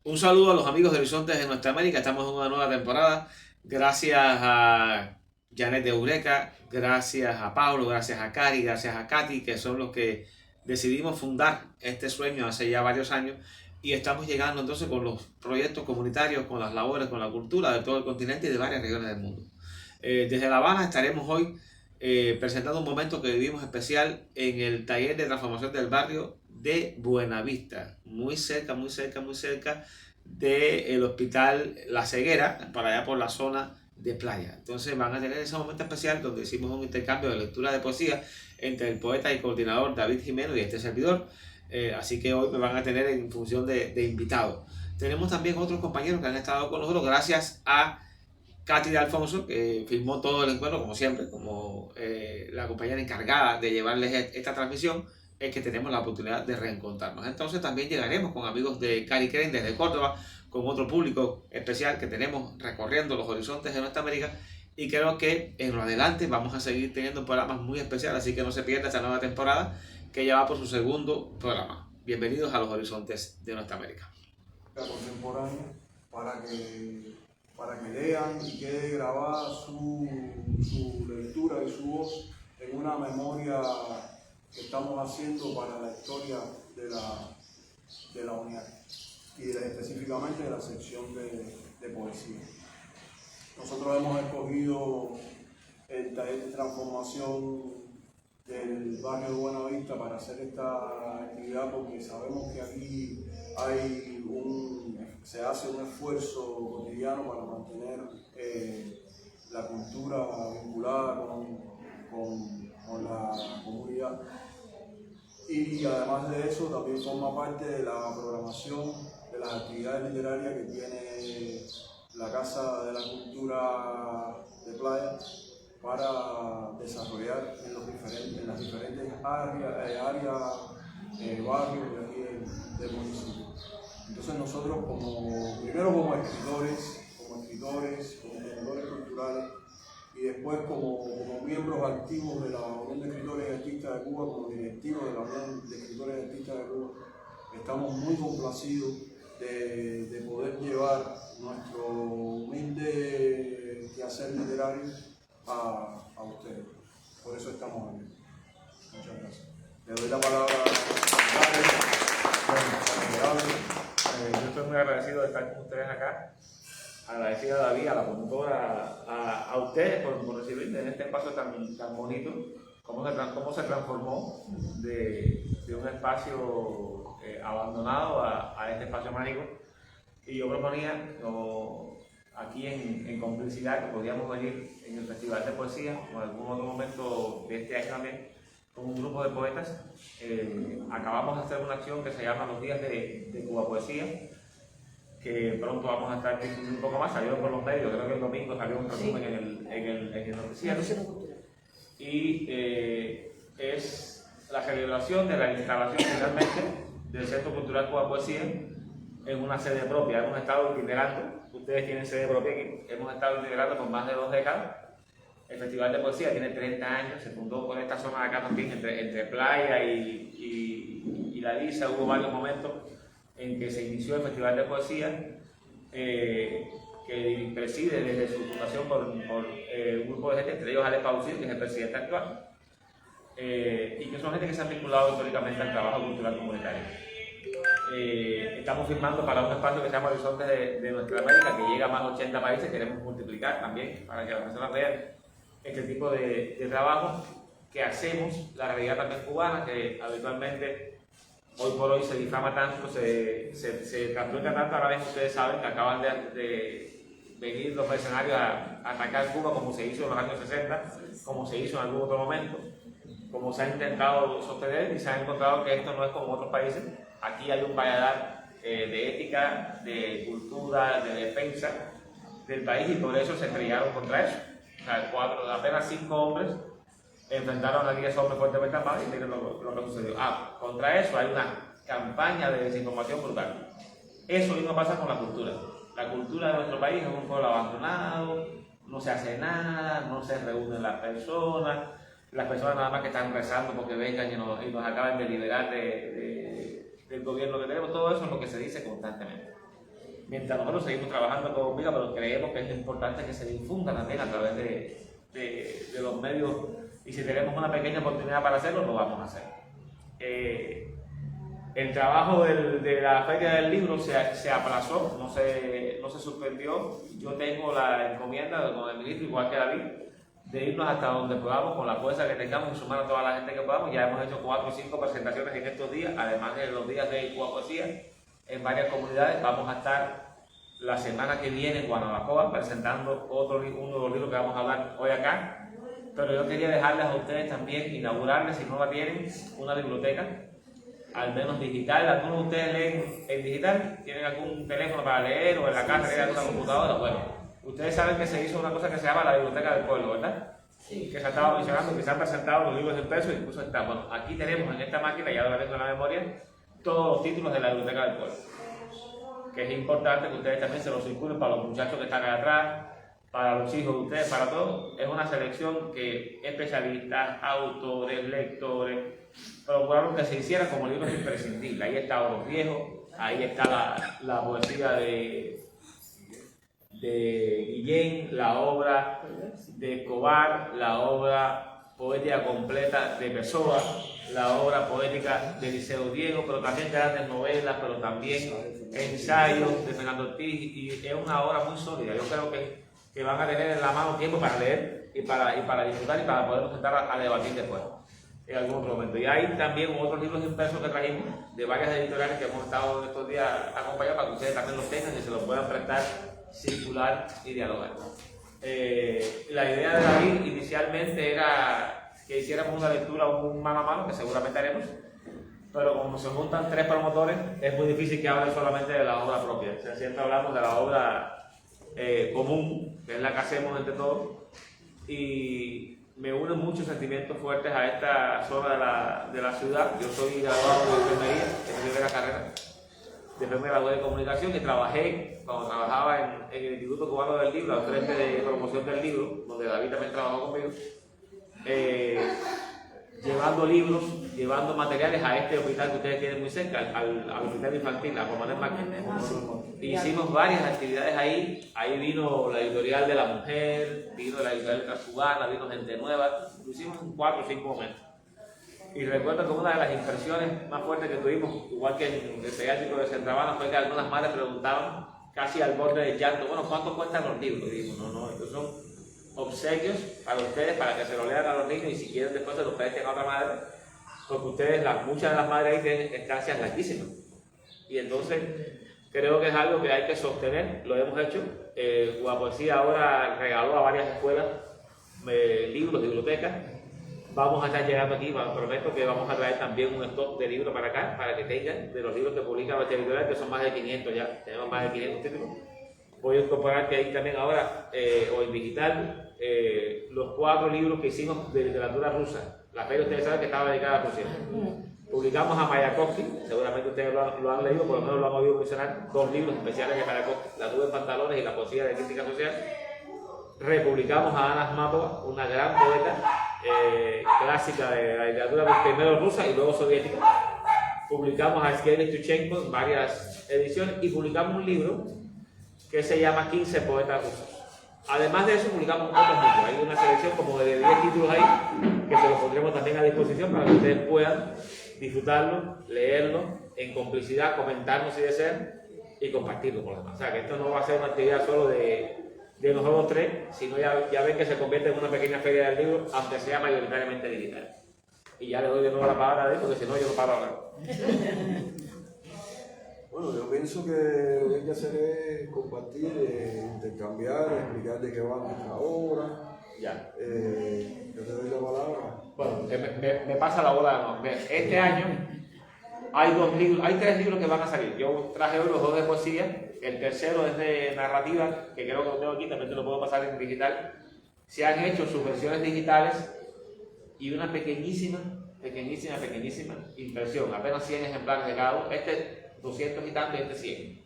Un saludo a los amigos de Horizontes de Nuestra América. Estamos en una nueva temporada. Gracias a Janet de Eureka, gracias a Pablo, gracias a Cari, gracias a Katy, que son los que decidimos fundar este sueño hace ya varios años. Y estamos llegando entonces con los proyectos comunitarios, con las labores, con la cultura de todo el continente y de varias regiones del mundo. Desde La Habana estaremos hoy presentando un momento que vivimos especial en el taller de transformación del barrio de Buenavista, muy cerca, muy cerca, muy cerca del hospital La Ceguera, para allá por la zona de playa. Entonces van a tener ese momento especial donde hicimos un intercambio de lectura de poesía entre el poeta y coordinador David Jimeno y este servidor. Así que hoy me van a tener en función de invitado. Tenemos también otros compañeros que han estado con nosotros gracias a Katy de Alfonso, que filmó todo el encuentro, como siempre, como la compañera encargada de llevarles esta transmisión, es que tenemos la oportunidad de reencontrarnos. Entonces también llegaremos con amigos de Cari Keren desde Córdoba, con otro público especial que tenemos recorriendo los horizontes de nuestra América. Y creo que en lo adelante vamos a seguir teniendo programas muy especiales, así que no se pierda esta nueva temporada que ya va por su segundo programa. Bienvenidos a los horizontes de nuestra América. Contemporánea para que lean y quede grabada su lectura y su voz en una memoria que estamos haciendo para la historia de la unidad y específicamente de la sección de poesía. Nosotros hemos escogido el taller de transformación del barrio de Buenavista para hacer esta actividad porque sabemos que aquí se hace un esfuerzo cotidiano para mantener la cultura vinculada con la comunidad. Y además de eso también forma parte de la programación de las actividades literarias que tiene la Casa de la Cultura de Playa para desarrollar en las diferentes barrios de aquí del municipio. Entonces nosotros primero como escritores, como tenedores culturales y después como miembros activos de la Unión de Escritores y Artistas de Cuba, como directivos de la Unión de Escritores y Artistas de Cuba, estamos muy complacidos de poder llevar nuestro humilde quehacer literario a ustedes. Por eso estamos aquí. Muchas gracias. Le doy la palabra a yo estoy muy agradecido de estar con ustedes acá, agradecido a David, a la promotora, a ustedes por recibirme en este espacio tan bonito, cómo se transformó de un espacio abandonado a este espacio mágico. Y yo proponía aquí en complicidad que podíamos venir en el Festival de Poesía o en algún otro momento de este año también con un grupo de poetas. Acabamos de hacer una acción que se llama Los Días de Cuba Poesía, que pronto vamos a estar discutiendo un poco más. Salió por los medios, creo que el domingo salió un resumen en el noticiero. Y es la celebración de la instalación finalmente del Centro Cultural Cuba Poesía en una sede propia. Hemos estado itinerando, ustedes tienen sede propia aquí, hemos estado itinerando por más de 2 décadas. El Festival de Poesía tiene 30 años, se fundó por esta zona de acá también, entre Playa y La Lisa. Hubo varios momentos en que se inició el Festival de Poesía, que preside desde su fundación por un grupo de gente, entre ellos Ale Pausir, que es el presidente actual, y que son gente que se han vinculado históricamente al trabajo cultural comunitario. Estamos firmando para un espacio que se llama Horizontes de Nuestra América, que llega a más de 80 países. Queremos multiplicar también para que las personas vean este tipo de trabajo que hacemos, la realidad también cubana, que habitualmente hoy por hoy se difama tanto, se trastorna tanto. Ahora mismo ustedes saben que acaban de venir los mercenarios a atacar Cuba, como se hizo en los años 60, como se hizo en algún otro momento, como se ha intentado sostener, y se ha encontrado que esto no es como otros países. Aquí hay un valladar de ética, de cultura, de defensa del país, y por eso se estrellaron contra eso. O sea, apenas 5 hombres enfrentaron a 10 hombres fuertemente armados, y miren lo que sucedió. Contra eso hay una campaña de desinformación brutal. Eso mismo pasa con la cultura. La cultura de nuestro país es un pueblo abandonado, no se hace nada, no se reúnen las personas nada más que están rezando porque vengan y nos acaben de liberar del gobierno que tenemos. Todo eso es lo que se dice constantemente. mientras nosotros seguimos trabajando con Viga, pero creemos que es importante que se difunda también a través de los medios, y si tenemos una pequeña oportunidad para hacerlo, lo vamos a hacer. El trabajo de la Feria del Libro se aplazó, no se suspendió. Yo tengo la encomienda con el ministro, igual que David, de irnos hasta donde podamos, con la fuerza que tengamos, y sumar a toda la gente que podamos. Ya hemos hecho 4 o 5 presentaciones en estos días, además de los días de Cuba Poesía, en varias comunidades. Vamos a estar la semana que viene en Guanabacoa presentando uno de los libros que vamos a hablar hoy acá. Pero yo quería dejarles a ustedes también, inaugurarles, si no la tienen, una biblioteca, al menos digital. ¿Algunos de ustedes leen en digital? ¿Tienen algún teléfono para leer o en la casa tienen alguna computadora? Bueno, ustedes saben que se hizo una cosa que se llama la Biblioteca del Pueblo, ¿verdad? Sí. Que se ha estado mencionando, que se han presentado los libros impresos, incluso está. Bueno, aquí tenemos en esta máquina, ya lo tengo en la memoria, todos los títulos de la Biblioteca del Pueblo. Que es importante que ustedes también se los circulen para los muchachos que están allá atrás, para los hijos de ustedes, para todos. Es una selección que especialistas, autores, lectores, procuraron que se hiciera como libros imprescindibles. Ahí está Oro Viejo, ahí está la poesía de Guillén, la obra de Escobar, la obra poética completa de Pessoa, la obra poética de Liceo Diego, pero también grandes novelas, pero también ensayos de Fernando Ortiz, y es una obra muy sólida. Yo creo que van a tener en la mano tiempo para leer y para disfrutar y para podernos sentar a debatir después en algún otro momento. Y hay también otros libros impresos que trajimos de varias editoriales que hemos estado estos días acompañados para que ustedes también los tengan y se los puedan prestar, circular y dialogar. La idea de David inicialmente era que hiciéramos una lectura un mano a mano, que seguramente haremos, pero como se juntan 3 promotores, es muy difícil que hable solamente de la obra propia. O sea, siempre hablamos de la obra común, que es la que hacemos entre todos, y me unen muchos sentimientos fuertes a esta zona de la ciudad. Yo soy graduado de enfermería, es mi primera carrera. Después me gradué de comunicación y trabajé, cuando trabajaba en el Instituto Cubano del Libro, al frente de promoción del libro, donde David también trabajó conmigo, llevando libros, llevando materiales a este hospital que ustedes tienen muy cerca, al hospital infantil, a Juan Manuel Márquez. Hicimos varias actividades ahí. Ahí vino la editorial de La Mujer, vino la editorial Transcubana, vino Gente Nueva. Lo hicimos en 4 o 5 momentos. Y recuerdo que una de las impresiones más fuertes que tuvimos, igual que en el pediátrico de Santa Bárbara, fue que algunas madres preguntaban, casi al borde del llanto, bueno, ¿cuánto cuestan los libros? Y dijimos, no, estos son obsequios para ustedes, para que se lo lean a los niños, y si quieren después se los presten a otra madre, porque ustedes, muchas de las madres ahí tienen estancias larguísimas. Y entonces creo que es algo que hay que sostener, lo hemos hecho. Cuba Poesía ahora regaló a varias escuelas libros, bibliotecas. Vamos a estar llegando aquí, prometo que vamos a traer también un stock de libros para acá, para que tengan de los libros que publica nuestra editorial, que son más de 500 ya, tenemos más de 500 títulos. Voy a incorporar que hay también ahora, o en digital, los 4 libros que hicimos de literatura rusa. La feria ustedes saben que estaba dedicada a Rusia. Publicamos a Mayakovsky, seguramente ustedes lo han leído, por lo menos lo han oído mencionar, 2 libros especiales de Mayakovsky, La nube en pantalones y La poesía de crítica social. Republicamos a Ana Akhmatova, una gran poeta clásica de la literatura primero rusa y luego soviética. Publicamos a Evgeny Tuchenko en varias ediciones y publicamos un libro que se llama 15 poetas rusos. Además de eso, publicamos otros libros. Hay una selección como de 10 títulos ahí que se los pondremos también a disposición para que ustedes puedan disfrutarlo, leerlo en complicidad, comentarnos si desean y compartirlo con los demás. O sea, que esto no va a ser una actividad solo de nosotros 3, sino ya ven que se convierte en una pequeña feria del libro, aunque sea mayoritariamente digital. Y ya le doy de nuevo la palabra a él, porque si no, yo no paro ahora. Bueno, yo pienso que lo que hay que hacer es compartir, intercambiar, explicar de qué va nuestra obra. Ya. Yo te doy la palabra. Bueno, me pasa la bola. No. Este año hay 3 libros que van a salir. Yo traje hoy los 2 de poesía. El tercero es de narrativa, que creo que lo tengo aquí, también te lo puedo pasar en digital. Se han hecho sus versiones digitales y una pequeñísima impresión, apenas 100 ejemplares de cada uno. Este 200 y tanto y este 100.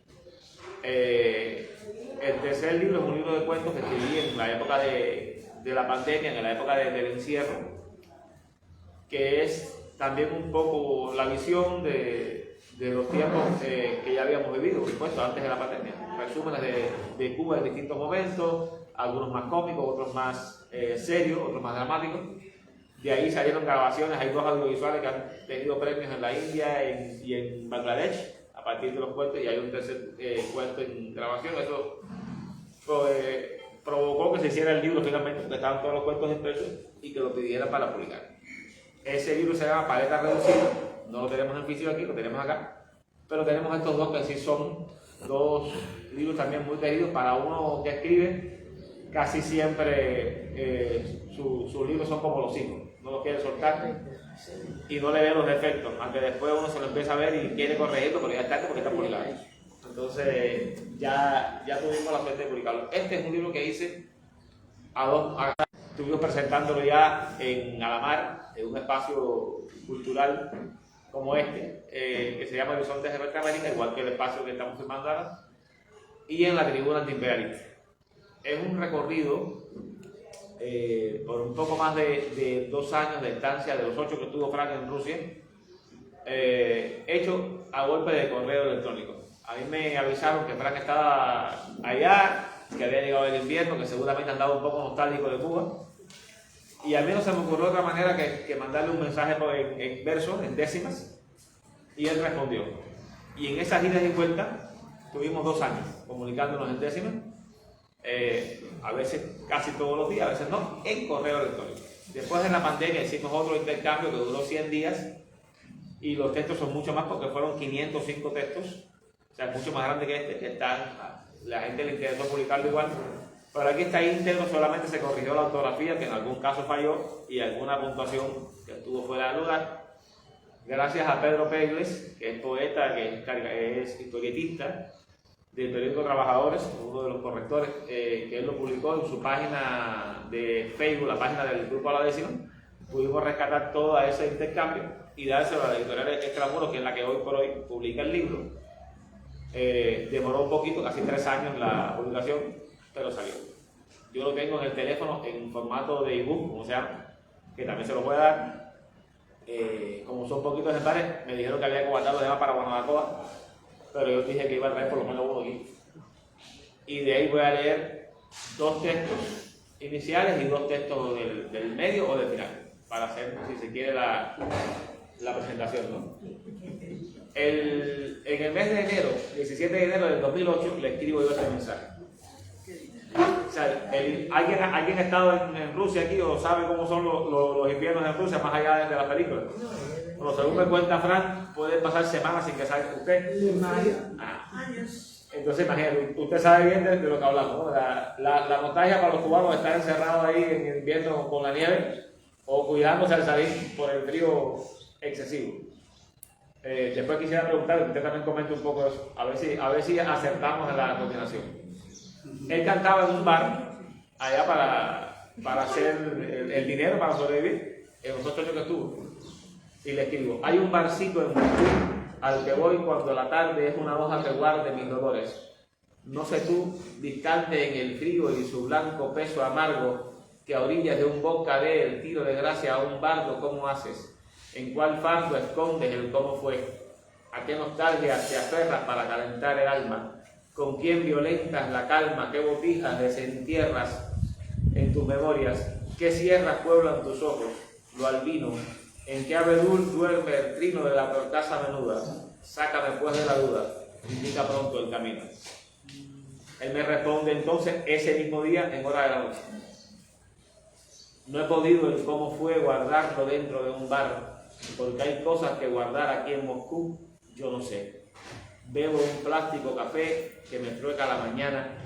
El tercer libro es un libro de cuentos que escribí en la época de la pandemia, en la época del encierro, que es también un poco la visión de de los tiempos que ya habíamos vivido, por supuesto, antes de la pandemia. Resúmenes de Cuba en distintos momentos, algunos más cómicos, otros más serios, otros más dramáticos. De ahí salieron grabaciones, hay 2 audiovisuales que han tenido premios en la India y en Bangladesh, a partir de los cuentos, y hay un tercer cuento en grabación. Eso provocó que se hiciera el libro finalmente, porque estaban todos los cuentos impresos y que lo pidieran para publicar. Ese libro se llama Paleta Reducida, no lo tenemos en físico aquí, lo tenemos acá, pero tenemos estos 2 que sí son 2 libros también muy queridos para uno que escribe. Casi siempre sus libros son como los hijos, no los quiere soltar y no le ve los defectos, aunque después uno se lo empieza a ver y quiere corregirlo, pero ya es tarde porque está publicado. Entonces ya tuvimos la suerte de publicarlo. Este es un libro que hice estuvimos presentándolo ya en Alamar, en un espacio cultural como este, que se llama Horizontes de Norteamérica, igual que el espacio que estamos filmando ahora, y en la tribuna antiimperialista. Es un recorrido por un poco más de 2 años de estancia, de los 8 que estuvo Frank en Rusia, hecho a golpe de correo electrónico. A mí me avisaron que Frank estaba allá, que había llegado el invierno, que seguramente andaba un poco nostálgico de Cuba, y a mí no se me ocurrió otra manera que mandarle un mensaje en verso, en décimas, y él respondió. Y en esas idas y vueltas tuvimos 2 años comunicándonos en décimas, a veces casi todos los días, a veces no, en correo electrónico. Después de la pandemia hicimos otro intercambio que duró 100 días y los textos son mucho más porque fueron 505 textos, o sea, mucho más grande que este, que la gente le interesó publicarlo igual, pero aquí está íntegro, solamente se corrigió la ortografía, que en algún caso falló, y alguna puntuación que estuvo fuera de lugar. Gracias a Pedro Pérez, que es poeta, que es historietista del periódico Trabajadores, uno de los correctores, que él lo publicó en su página de Facebook, la página del Grupo A la Décima. Pudimos rescatar todo ese intercambio y dárselo a la editorial Extramuros, que es la que hoy por hoy publica el libro. Demoró un poquito, casi 3 años la publicación, pero salió. Yo lo tengo en el teléfono en formato de ebook, como se llama, que también se lo voy a dar. Como son poquitos ejemplares, me dijeron que había que guardarlo de más para Guanabacoa, pero yo dije que iba a traer por lo menos uno aquí. Y de ahí voy a leer 2 textos iniciales y 2 textos del medio o del final, para hacer, si se quiere, la presentación, ¿no? En el mes de enero, 17 de enero del 2008, le escribo yo este mensaje. O sea, ¿alguien ha estado en Rusia aquí o sabe cómo son los inviernos en Rusia, más allá de las películas? Bueno, según me cuenta Frank, puede pasar semanas sin que salga usted. Entonces, imagínate, usted sabe bien de lo que hablamos, ¿no? La nostalgia para los cubanos estar encerrados ahí en invierno con la nieve o cuidándose al salir por el frío excesivo. Después quisiera preguntar, usted también comente un poco eso, a ver si acertamos en la continuación. Él cantaba en un bar allá para hacer el dinero para sobrevivir en los 8 años que estuvo. Y le escribo: hay un barcito en Moscú al que voy cuando la tarde es una hoja que guarde mis dolores. No sé tú, distante en el frío y su blanco peso amargo, que a orillas de un boca dé el tiro de gracia a un bardo, ¿cómo haces? ¿En cuál fardo escondes el cómo fue? ¿A qué nostalgia te aferras para calentar el alma? ¿Con quién violentas la calma? ¿Qué botijas desentierras en tus memorias? ¿Qué sierras pueblan tus ojos? Lo albino. ¿En qué abedul duerme el trino de la torcaza menuda? Sácame pues de la duda, indica pronto el camino. Él me responde entonces ese mismo día en hora de la noche. No he podido el cómo fue guardarlo dentro de un bar, porque hay cosas que guardar aquí en Moscú, yo no sé. Bebo un plástico café que me trueca la mañana,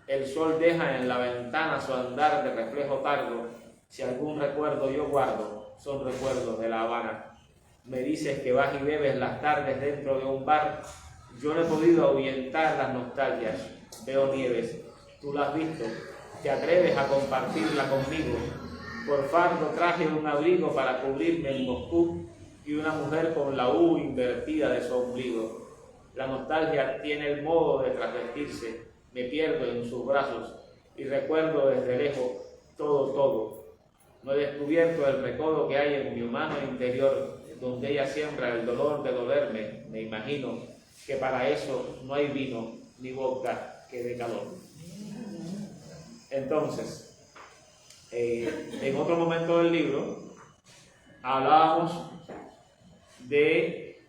el sol deja en la ventana su andar de reflejo tardo, si algún recuerdo yo guardo, son recuerdos de La Habana. Me dices que vas y bebes las tardes dentro de un bar, yo no he podido ahuyentar las nostalgias, veo nieves, tú la has visto, te atreves a compartirla conmigo. Por fardo traje un abrigo para cubrirme en Moscú y una mujer con la U invertida de su ombligo. La nostalgia tiene el modo de trasvestirse, me pierdo en sus brazos y recuerdo desde lejos todo. No he descubierto el recodo que hay en mi humano interior, donde ella siembra el dolor de dolerme, me imagino que para eso no hay vino ni vodka que dé calor. Entonces, en otro momento del libro hablábamos de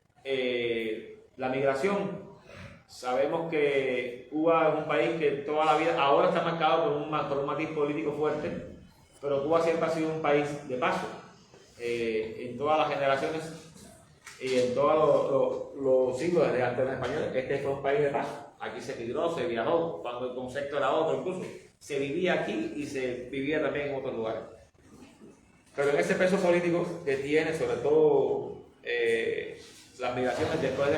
la migración. Sabemos que Cuba es un país que toda la vida, ahora está marcado por un matiz político fuerte, pero Cuba siempre ha sido un país de paso. En todas las generaciones y en todos los siglos desde antes de los españoles, este fue un país de paso. Aquí se migró, se viajó, cuando el concepto era otro incluso. Se vivía aquí y se vivía también en otros lugares. Pero en ese peso político que tiene, sobre todo las migraciones después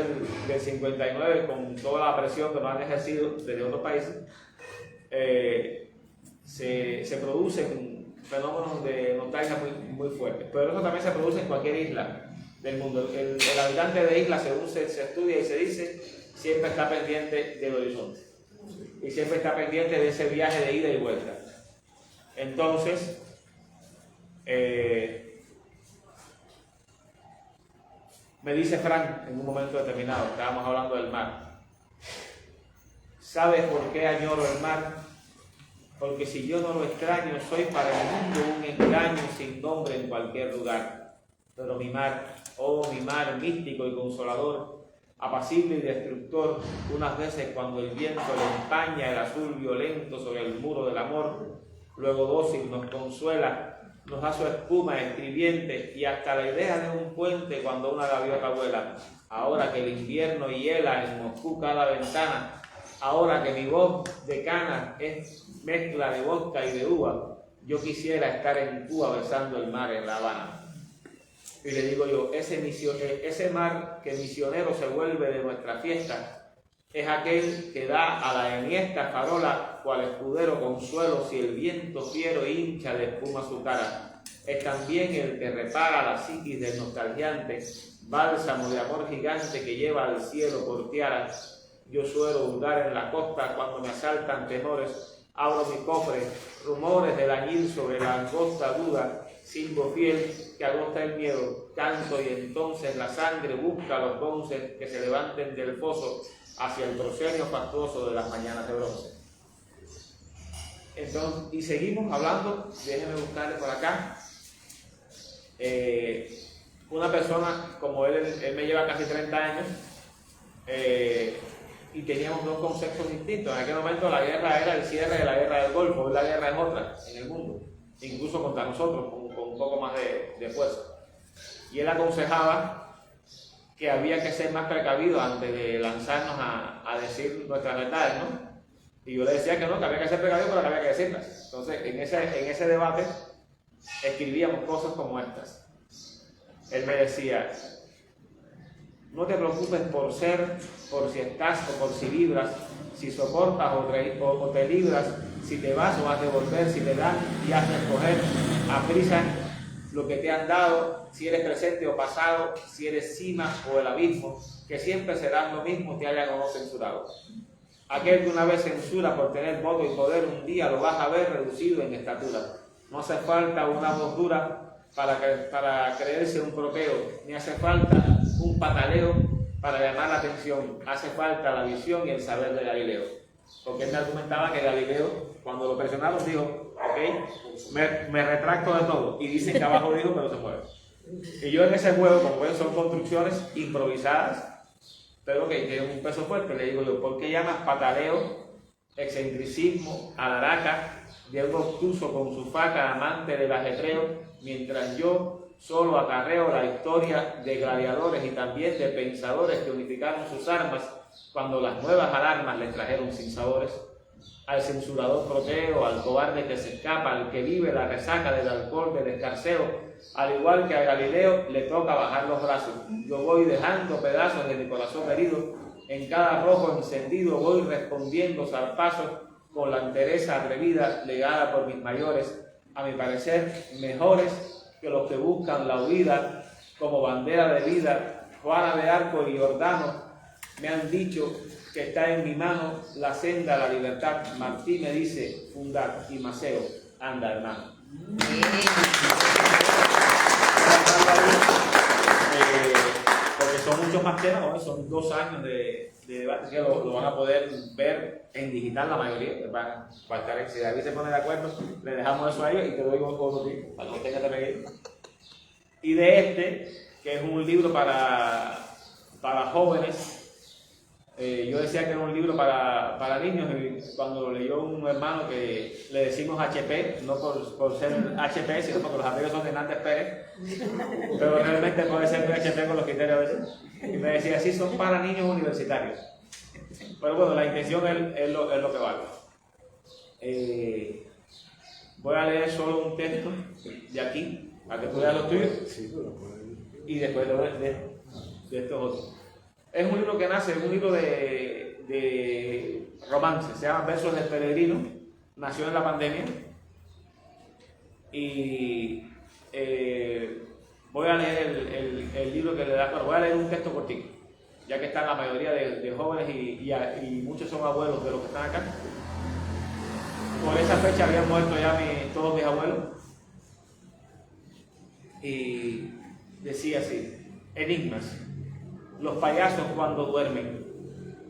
del 59, con toda la presión que nos han ejercido desde otros países, se producen fenómenos de nostalgia muy fuertes. Pero eso también se produce en cualquier isla del mundo. El habitante de isla, según se estudia y se dice, siempre está pendiente del horizonte. Y siempre está pendiente de ese viaje de ida y vuelta. Entonces, me dice Frank en un momento determinado, estábamos hablando del mar. ¿Sabes por qué añoro el mar? Porque si yo no lo extraño, soy para el mundo un engaño sin nombre en cualquier lugar. Pero mi mar, oh mi mar místico y consolador, apacible y destructor, unas veces cuando el viento le empaña el azul violento sobre el muro del amor, luego dócil nos consuela, nos da su espuma escribiente y hasta la idea de un puente cuando una gaviota vuela. Ahora que el invierno hiela en Moscú cada ventana, ahora que mi voz de cana es mezcla de vodka y de uva, yo quisiera estar en Cuba besando el mar en La Habana. Y le digo yo, ese mar que misionero se vuelve de nuestra fiesta, es aquel que da a la enhiesta farola cual escudero consuelo si el viento fiero hincha de espuma su cara. Es también el que repara la psiquis del nostalgiante, bálsamo de amor gigante que lleva al cielo por tiara. Yo suelo hurgar en la costa cuando me asaltan temores, abro mi cofre, rumores del añil sobre la angosta duda, silbo fiel que agota el miedo, canto y entonces la sangre busca los bonces que se levanten del foso hacia el proscenio fastuoso de las mañanas de bronce. Entonces, y seguimos hablando, déjenme buscarle por acá. Una persona como él me lleva casi 30 años y teníamos dos conceptos distintos. En aquel momento la guerra era el cierre de la guerra del Golfo, hoy la guerra es otra en el mundo, incluso contra nosotros, con un poco más de fuerza. Y él aconsejaba que había que ser más precavidos antes de lanzarnos a decir nuestras verdades, ¿no? Y yo le decía que no, que había que ser precavidos, pero que había que decirlas. Entonces, en ese debate, escribíamos cosas como estas. Él me decía, no te preocupes por ser, por si estás o por si libras, si soportas o te libras, si te vas o has de volver, si te dan y has de escoger a prisa lo que te han dado, si eres presente o pasado, si eres cima o el abismo, que siempre serás lo mismo te hayan o no censurado. Aquel que una vez censura por tener voto y poder, un día lo vas a ver reducido en estatura. No hace falta una voz dura para creerse un proteo, ni hace falta un pataleo para llamar la atención. Hace falta la visión y el saber de Galileo. Porque él me argumentaba que Galileo, cuando lo presionaron, dijo, ok, me retracto de todo. Y dicen que abajo dijo, pero se mueve. Y yo en ese juego, como ven, son construcciones improvisadas, pero que tienen un peso fuerte. Le digo yo, ¿por qué llamas pataleo, excentricismo, alaraca, de un obtuso con su faca amante del ajetreo, mientras yo solo acarreo la historia de gladiadores y también de pensadores que unificaron sus armas cuando las nuevas alarmas les trajeron sinsabores? Al censurador proteo, al cobarde que se escapa, al que vive la resaca del alcohol del escarceo, al igual que a Galileo le toca bajar los brazos. Yo voy dejando pedazos de mi corazón herido, en cada rojo encendido voy respondiendo zarpazos con la entereza atrevida legada por mis mayores, a mi parecer mejores que los que buscan la huida como bandera de vida. Juana de Arco y Jordano me han dicho que está en mi mano la senda a la libertad. Martí me dice fundar y Maceo, anda hermano. Porque son muchos más temas, ¿no? Son 2 años de debate, que lo van a poder ver en digital la mayoría, van a estar, si David se pone de acuerdo, le dejamos eso a ellos y te doy otro tipo, para que tengas de pedir. Y de que es un libro para jóvenes. Yo decía que era un libro para niños y cuando lo leyó un hermano que le decimos HP, no por ser HP, sino porque los amigos son de Hernández Pérez, pero realmente puede ser HP con los criterios a veces. Y me decía, sí, son para niños universitarios. Pero bueno, la intención es lo que vale. Voy a leer solo un texto de aquí, para que tú veas los tuyos, y después de estos otros. Es un libro que nace, es un libro de romance, se llama Versos del Peregrino, nació en la pandemia y voy a leer el libro que le da, bueno, voy a leer un texto cortito, ya que están la mayoría de jóvenes y muchos son abuelos de los que están acá. Por esa fecha habían muerto ya todos mis abuelos y decía así, enigmas. Los payasos cuando duermen.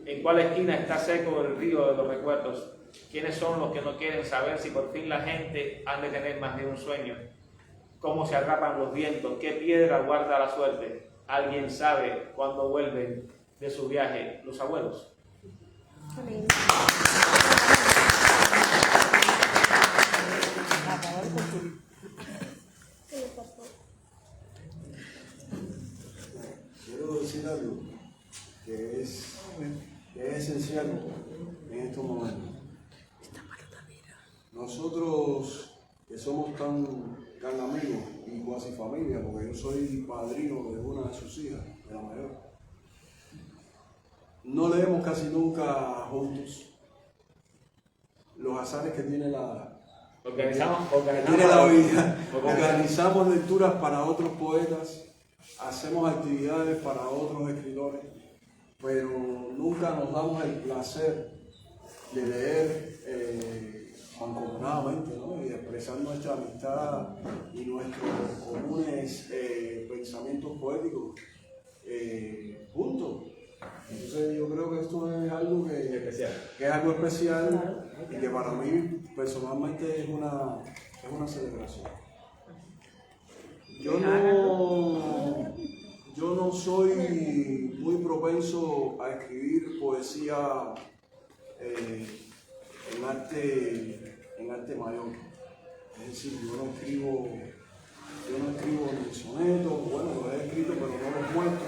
¿En cuál esquina está seco el río de los recuerdos? ¿Quiénes son los que no quieren saber si por fin la gente ha de tener más de un sueño? ¿Cómo se atrapan los vientos? ¿Qué piedra guarda la suerte? ¿Alguien sabe cuándo vuelven de su viaje los abuelos? Amén. Quiero decir algo que es esencial en estos momentos. Nosotros que somos tan amigos y cuasi familia, porque yo soy padrino de una de sus hijas, de la mayor, no leemos casi nunca juntos. Los azares que tiene la vida. Organizamos lecturas para otros poetas, hacemos actividades para otros escritores, pero nunca nos damos el placer de leer mancomunadamente, ¿no? Y expresar nuestra amistad y nuestros comunes pensamientos poéticos juntos. Entonces yo creo que esto es algo que es algo especial y que para mí personalmente es una celebración. Yo no soy muy propenso a escribir poesía en arte mayor. Es decir, yo no escribo ni sonetos, bueno, los he escrito pero no los muestro.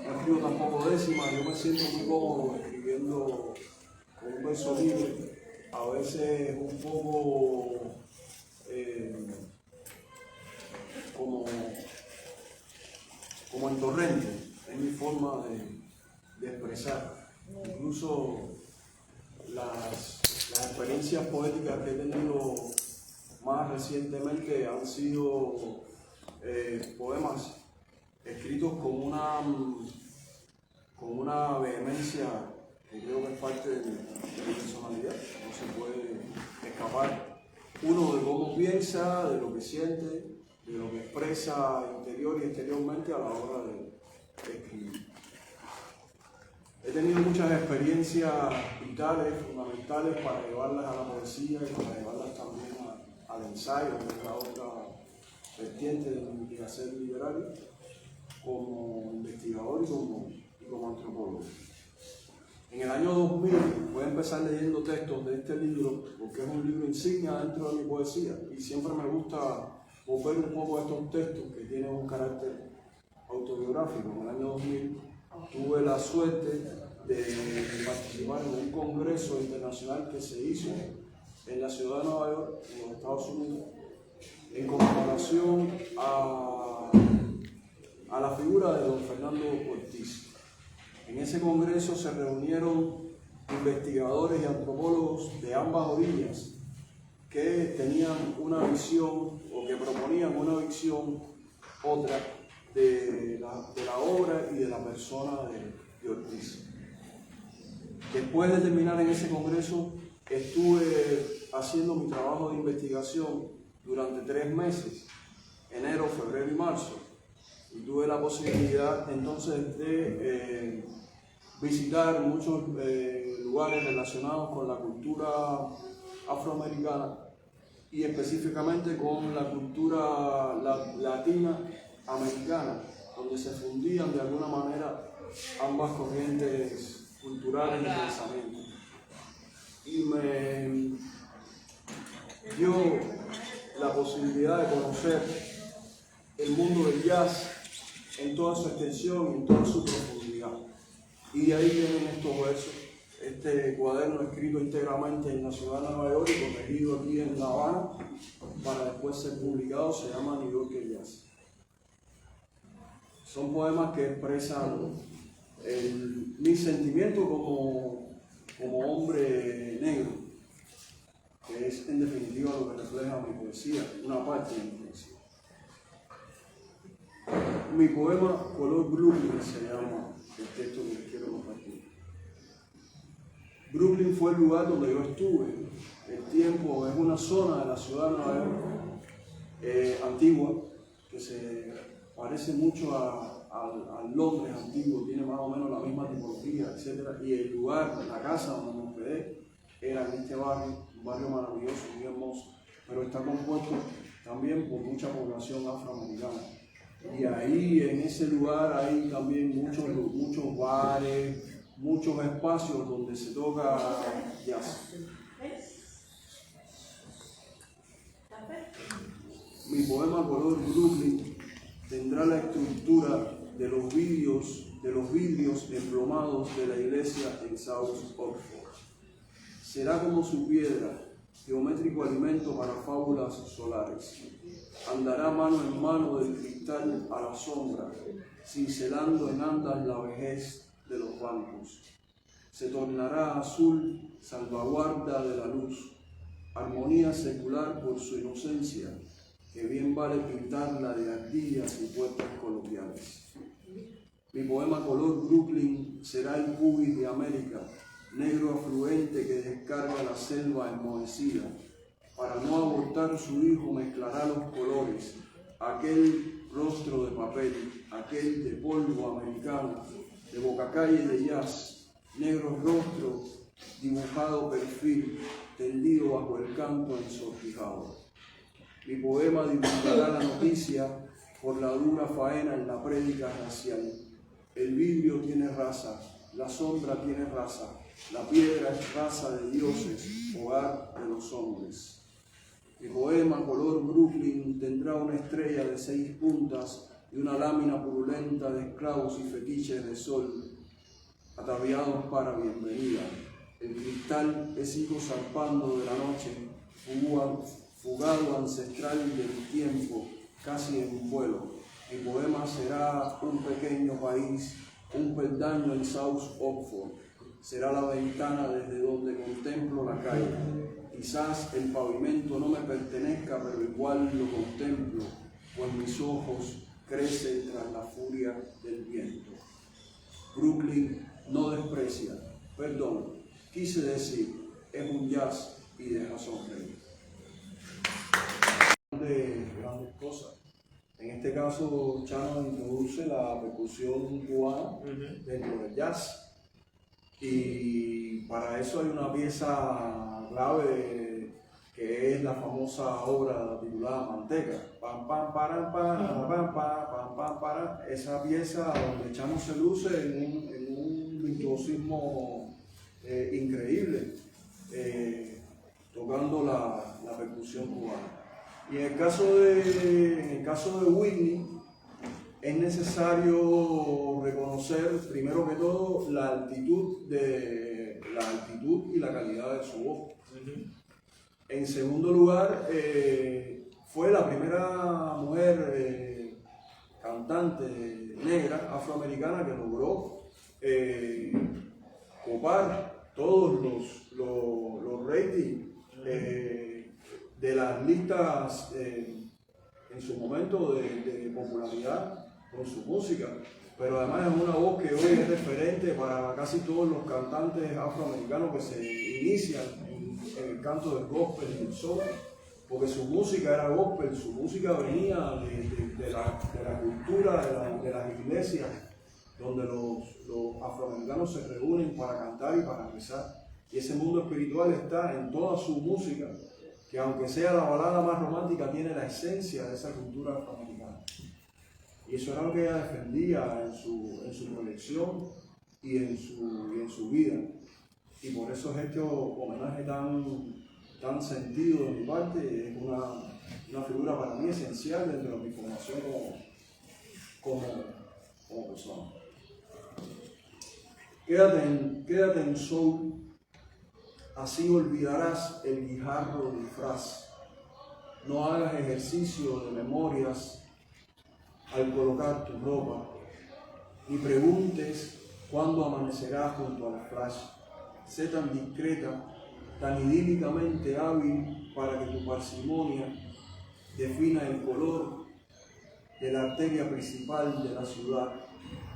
No escribo tampoco décimas, yo me siento muy cómodo escribiendo con un verso libre, a veces un poco como en torrente, es mi forma de expresar. Incluso las experiencias poéticas que he tenido más recientemente han sido poemas escritos con una vehemencia que creo que es parte de mi personalidad, no se puede escapar uno de cómo piensa, de lo que siente, de lo que expresa interior y exteriormente a la hora de escribir. He tenido muchas experiencias vitales, fundamentales para llevarlas a la poesía y para llevarlas también al ensayo, que es la otra vertiente de mi quehacer literario, como investigador y como antropólogo. En el año 2000 voy a empezar leyendo textos de este libro, porque es un libro insignia dentro de mi poesía, y siempre me gusta volver un poco a estos textos que tienen un carácter autobiográfico. En el año 2000 tuve la suerte de participar en un congreso internacional que se hizo en la ciudad de Nueva York, en los Estados Unidos, en conmemoración a la figura de don Fernando Ortiz. En ese congreso se reunieron investigadores y antropólogos de ambas orillas que tenían una visión o que proponían una visión otra de la obra y de la persona de Ortiz. Después de terminar en ese congreso, estuve haciendo mi trabajo de investigación durante 3 meses, enero, febrero y marzo. y tuve la posibilidad entonces de visitar muchos lugares relacionados con la cultura afroamericana y específicamente con la cultura latina americana, donde se fundían de alguna manera ambas corrientes culturales de pensamiento. Y me dio la posibilidad de conocer el mundo del jazz en toda su extensión y en toda su profundidad. Y de ahí vienen estos versos, este cuaderno escrito íntegramente en la ciudad de Nueva York y corregido aquí en La Habana para después ser publicado, se llama New Yorker Jazz. Son poemas que expresan mi sentimiento como hombre negro, que es en definitiva lo que refleja mi poesía, una parte de mi poesía. Mi poema Color Brooklyn se llama el texto que les quiero compartir. Brooklyn fue el lugar donde yo estuve. El tiempo es una zona de la ciudad de Nueva York antigua, que se parece mucho al Londres antiguo, tiene más o menos la misma tipología, etc. Y el lugar, la casa donde me hospedé, era en este barrio, un barrio maravilloso, muy hermoso, pero está compuesto también por mucha población afroamericana. Y ahí, en ese lugar, hay también muchos bares, muchos espacios donde se toca jazz. Mi poema Color Brooklyn tendrá la estructura de los vidrios emplomados de la iglesia en South Oxford. Será como su piedra, geométrico alimento para fábulas solares. Andará mano en mano del cristal a la sombra, cincelando en andas la vejez de los bancos. Se tornará azul, salvaguarda de la luz, armonía secular por su inocencia, que bien vale pintarla de ardillas y puertas coloquiales. Mi poema Color Brooklyn será el pubis de América, negro afluente que descarga la selva enmohecida. Para no abortar su hijo mezclará los colores, aquel rostro de papel, aquel de polvo americano, de bocacalle de jazz, negro rostro, dibujado perfil, tendido bajo el canto ensortijado. Mi poema divulgará la noticia por la dura faena en la prédica racial. El vidrio tiene raza, la sombra tiene raza, la piedra es raza de dioses, hogar de los hombres. Mi poema Color Brooklyn tendrá una estrella de 6 puntas y una lámina purulenta de esclavos y fetiches de sol, ataviados para bienvenida. El cristal es hijo zarpando de la noche, fugado ancestral del tiempo, casi en vuelo. Mi poema será un pequeño país, un peldaño en South Oxford. Será la ventana desde donde contemplo la calle. Quizás el pavimento no me pertenezca, pero igual lo contemplo, pues mis ojos crecen tras la furia del viento. Brooklyn no desprecia, perdón, quise decir, es un jazz y deja sonreír. Grandes cosas. En este caso, Chano introduce la percusión cubana dentro del jazz. Y para eso hay una pieza clave que es la famosa obra titulada Manteca. Pam, pam, param, pam, pam, pam, pam, pam. Esa pieza donde Chano se luce en un virtuosismo increíble, tocando la percusión cubana. Y en el caso de Whitney, es necesario reconocer, primero que todo, la altitud y la calidad de su voz. En segundo lugar, fue la primera mujer cantante negra afroamericana que logró copar todos los ratings de las listas en su momento de popularidad con su música, pero además es una voz que hoy es referente para casi todos los cantantes afroamericanos que se inician en el canto del gospel y el soul. porque su música era gospel, su música venía de la cultura de las iglesias, donde los afroamericanos se reúnen para cantar y para rezar. Y ese mundo espiritual está en toda su música, que aunque sea la balada más romántica, tiene la esencia de esa cultura afroamericana. Y eso era lo que ella defendía en su proyección y en su vida. Y por eso es este homenaje tan sentido de mi parte. Es una figura para mí esencial dentro de mi formación como persona. Quédate en soul, así olvidarás el guijarro disfraz. No hagas ejercicio de memorias al colocar tu ropa, ni preguntes cuándo amanecerá junto al flash. Sé tan discreta, tan idílicamente hábil para que tu parsimonia defina el color de la arteria principal de la ciudad,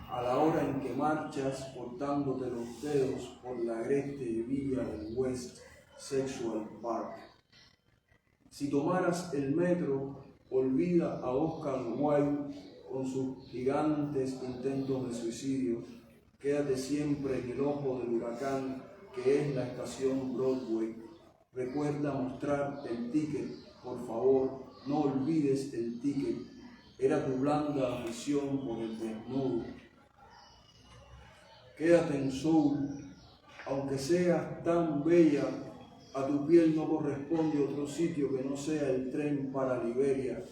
a la hora en que marchas cortándote los dedos por la agreste villa del West Sexual Park. Si tomaras el metro, olvida a Oscar Wilde con sus gigantes intentos de suicidio. Quédate siempre en el ojo del huracán que es la estación Broadway. Recuerda mostrar el ticket, por favor, no olvides el ticket. Era tu blanda afición por el desnudo. Quédate en soul, aunque seas tan bella, a tu piel no corresponde otro sitio que no sea el tren para Liberia.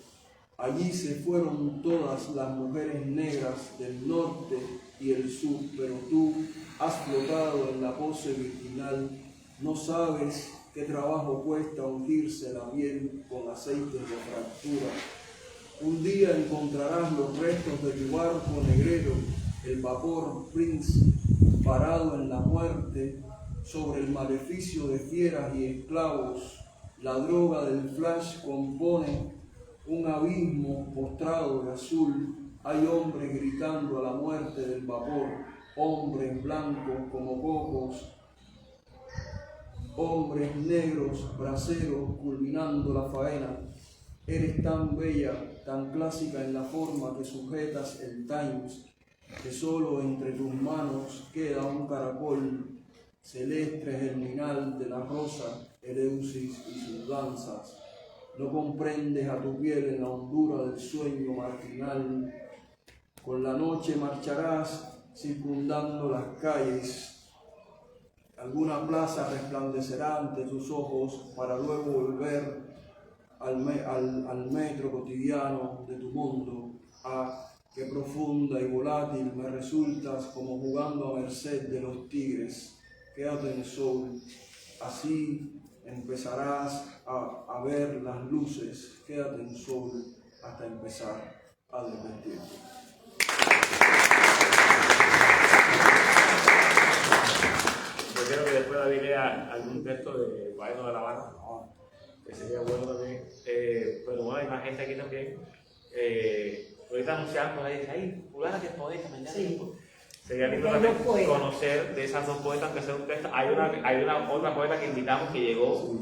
Allí se fueron todas las mujeres negras del norte y el sur, pero tú has flotado en la pose virginal. No sabes qué trabajo cuesta ungirse la piel con aceites de fractura. Un día encontrarás los restos de tu barco negrero, el vapor Prince, parado en la muerte, sobre el maleficio de fieras y esclavos. La droga del flash compone un abismo postrado de azul. Hay hombres gritando a la muerte del vapor, hombres blancos como cocos, hombres negros, braceros, culminando la faena. Eres tan bella, tan clásica en la forma que sujetas el Times, que solo entre tus manos queda un caracol celeste germinal de la rosa Eleusis y sus danzas. No comprendes a tu piel en la hondura del sueño marginal. Con la noche marcharás circundando las calles. Alguna plaza resplandecerá ante tus ojos para luego volver al metro cotidiano de tu mundo. Ah, qué profunda y volátil me resultas, como jugando a merced de los tigres. Quédate en soul, así empezarás a ver las luces. Quédate en soul hasta empezar a desmentirte. Yo quiero que después David lea algún texto de Guayno de La Habana, que sería bueno también. Pero bueno, hay más gente aquí también. Ahorita anunciamos, ahí dice, ay, fulana que es poeta, mañana. Sí. Sería lindo también conocer de esas dos poetas, aunque sea un texto. Hay una otra poeta que invitamos que llegó,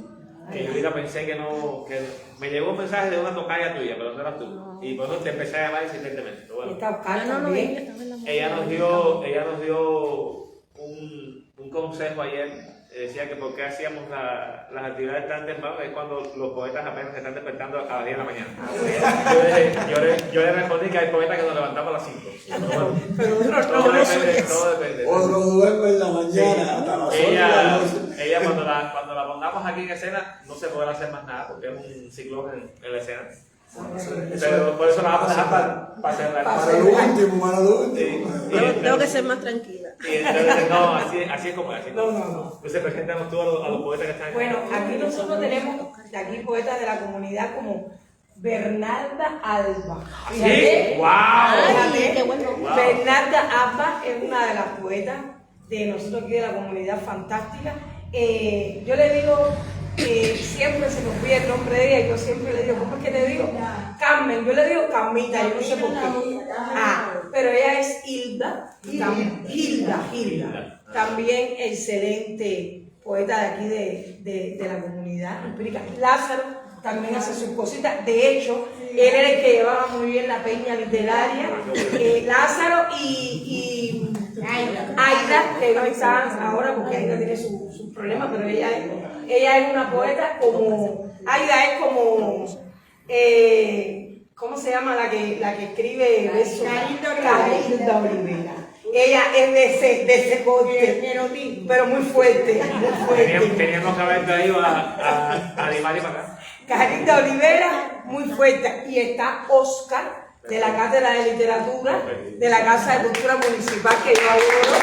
que yo ahorita pensé que me llegó un mensaje de una tocaya tuya, pero no eras tú. Y por eso te empecé a llamar insistentemente. Bueno, ella nos dio un consejo ayer. Decía que por qué hacíamos las actividades tan temprano, es cuando los poetas apenas se están despertando a las 10 de la mañana. Yo le respondí que hay poetas que nos levantamos a las 5. Pero todo depende. Otro duerme en la mañana hasta las 8 de la noche. Ella cuando la pongamos aquí en escena no se podrá hacer más nada porque es un ciclón en la escena. Pero por eso la vamos a dejar para cerrar. Para lo último. Tengo que ser más tranquila. Y entonces, no, así es como es. No. Entonces presentamos tú a los poetas que están aquí. Bueno, aquí nosotros tenemos aquí poetas de la comunidad como Bernarda Alba. ¿Sí? ¡Wow! Ay, qué bueno. Wow. Bernarda Alba es una de las poetas de nosotros aquí de la comunidad fantástica. Yo le digo, siempre se me olvida el nombre de ella y yo siempre le digo, ¿cómo es que te digo? Carmen, yo le digo Carmita, yo no sé por qué. Pero ella es Hilda. También excelente poeta de aquí de la comunidad empírica. Lázaro también hace sus cositas. De hecho, él era el que llevaba muy bien la peña literaria, Lázaro y Aida, que no están ahora porque Aida tiene sus problemas, pero ella es una poeta como, Aida es como, ¿cómo se llama la que escribe eso? Carilda Olivera. Ella es de ese corte, pero muy fuerte, muy fuerte. Teníamos que haber traído a Di Mari para acá. Carilda Olivera, muy fuerte. Y está Oscar, de la Cátedra de Literatura, de la Casa de Cultura Municipal, que yo adoro,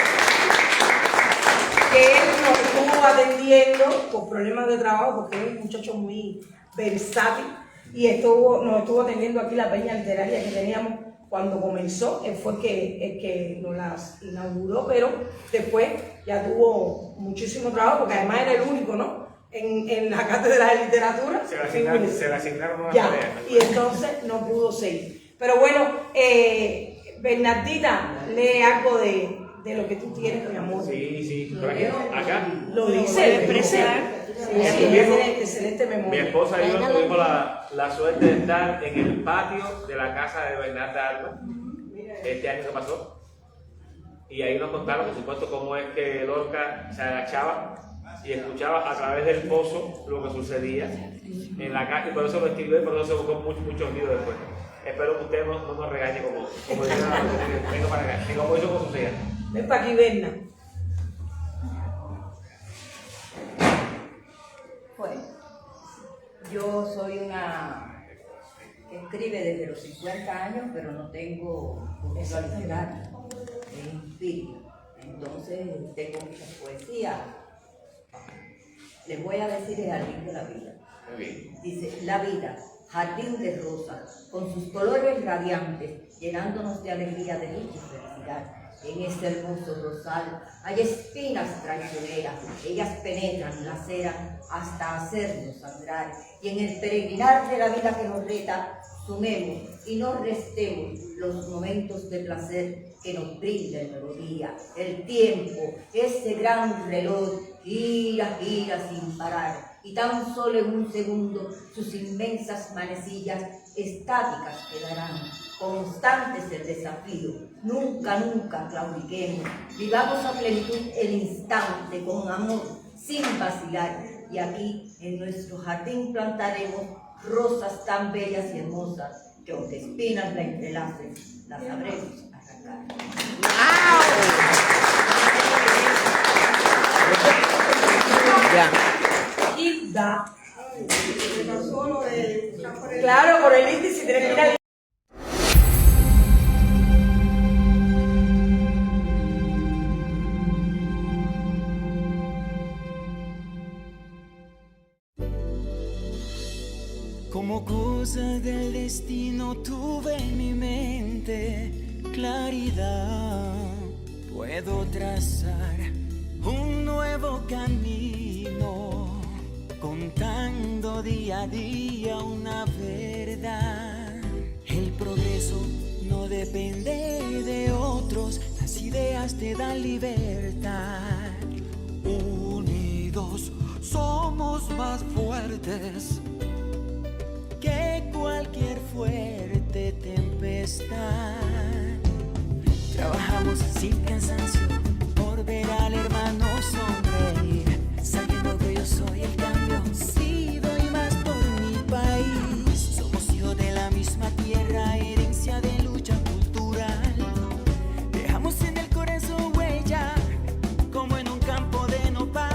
que él nos estuvo atendiendo por problemas de trabajo, porque es un muchacho muy versátil, y nos estuvo atendiendo aquí la peña literaria que teníamos cuando comenzó. Él fue el que nos las inauguró, pero después ya tuvo muchísimo trabajo, porque además era el único, ¿no?, en la Cátedra de Literatura. Se le asignaron unas ya, tareas. y entonces no pudo seguir. Pero bueno, Bernardita, lee algo de lo que tú tienes, mi amor. Sí, por aquí, acá. Lo dice, le expresar. Sí, tiene excelente Mi memoria. esposa y yo tuvimos la suerte de estar en el patio de la casa de Bernarda Alba este año que pasó. Y ahí nos contaron, por supuesto, cómo es que Lorca se agachaba y escuchaba a través del pozo lo que sucedía en la calle. Y por eso lo escribió y por eso se buscó muchos líos después. Espero que usted no nos regañe como vengo para acá, ni como hizo con su hija. Ven para aquí, Berna. Pues, yo soy una que escribe desde los 50 años, pero no tengo curso literario, es empírico. Entonces, tengo mucha poesía. Les voy a decir el jardín de la vida. Dice, la vida, jardín de rosas, con sus colores radiantes, llenándonos de alegría, de dicha y felicidad. En este hermoso rosal hay espinas traicioneras, ellas penetran, laceran hasta hacernos sangrar. Y en el peregrinar de la vida que nos reta, sumemos y no restemos los momentos de placer que nos brinda el melodía. El tiempo, ese gran reloj, gira, gira sin parar. Y tan solo en un segundo sus inmensas manecillas estáticas quedarán. Constantes el desafío, nunca, nunca claudiquemos. Vivamos a plenitud el instante con amor, sin vacilar. Y aquí en nuestro jardín plantaremos rosas tan bellas y hermosas que aunque espinas la entrelacen, las sabremos arrancar. Y da. Claro, por el índice tienes que ir al... Como cosa del destino tuve en mi mente claridad. Puedo trazar un nuevo camino, contando día a día una verdad. El progreso no depende de otros, las ideas te dan libertad. Unidos somos más fuertes que cualquier fuerte tempestad. Trabajamos sin cansancio por ver al hermano sonreír, sabiendo que yo soy el cambio, sí doy más por mi país. Somos hijos de la misma tierra, herencia de lucha cultural. Dejamos en el corazón huella, como en un campo de nopal.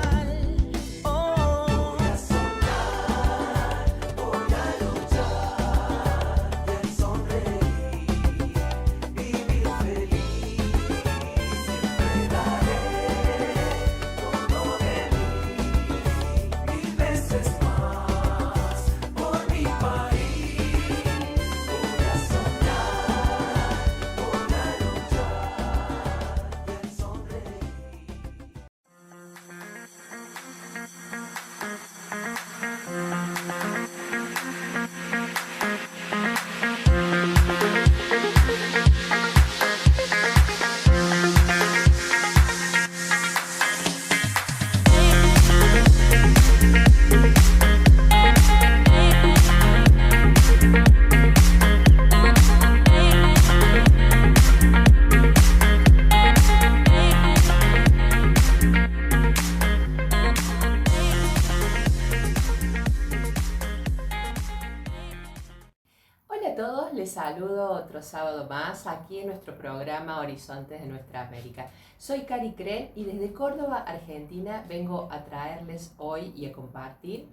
les saludo otro sábado más aquí en nuestro programa Horizontes de Nuestra América. Soy Cari Cren y desde Córdoba, Argentina, vengo a traerles hoy y a compartir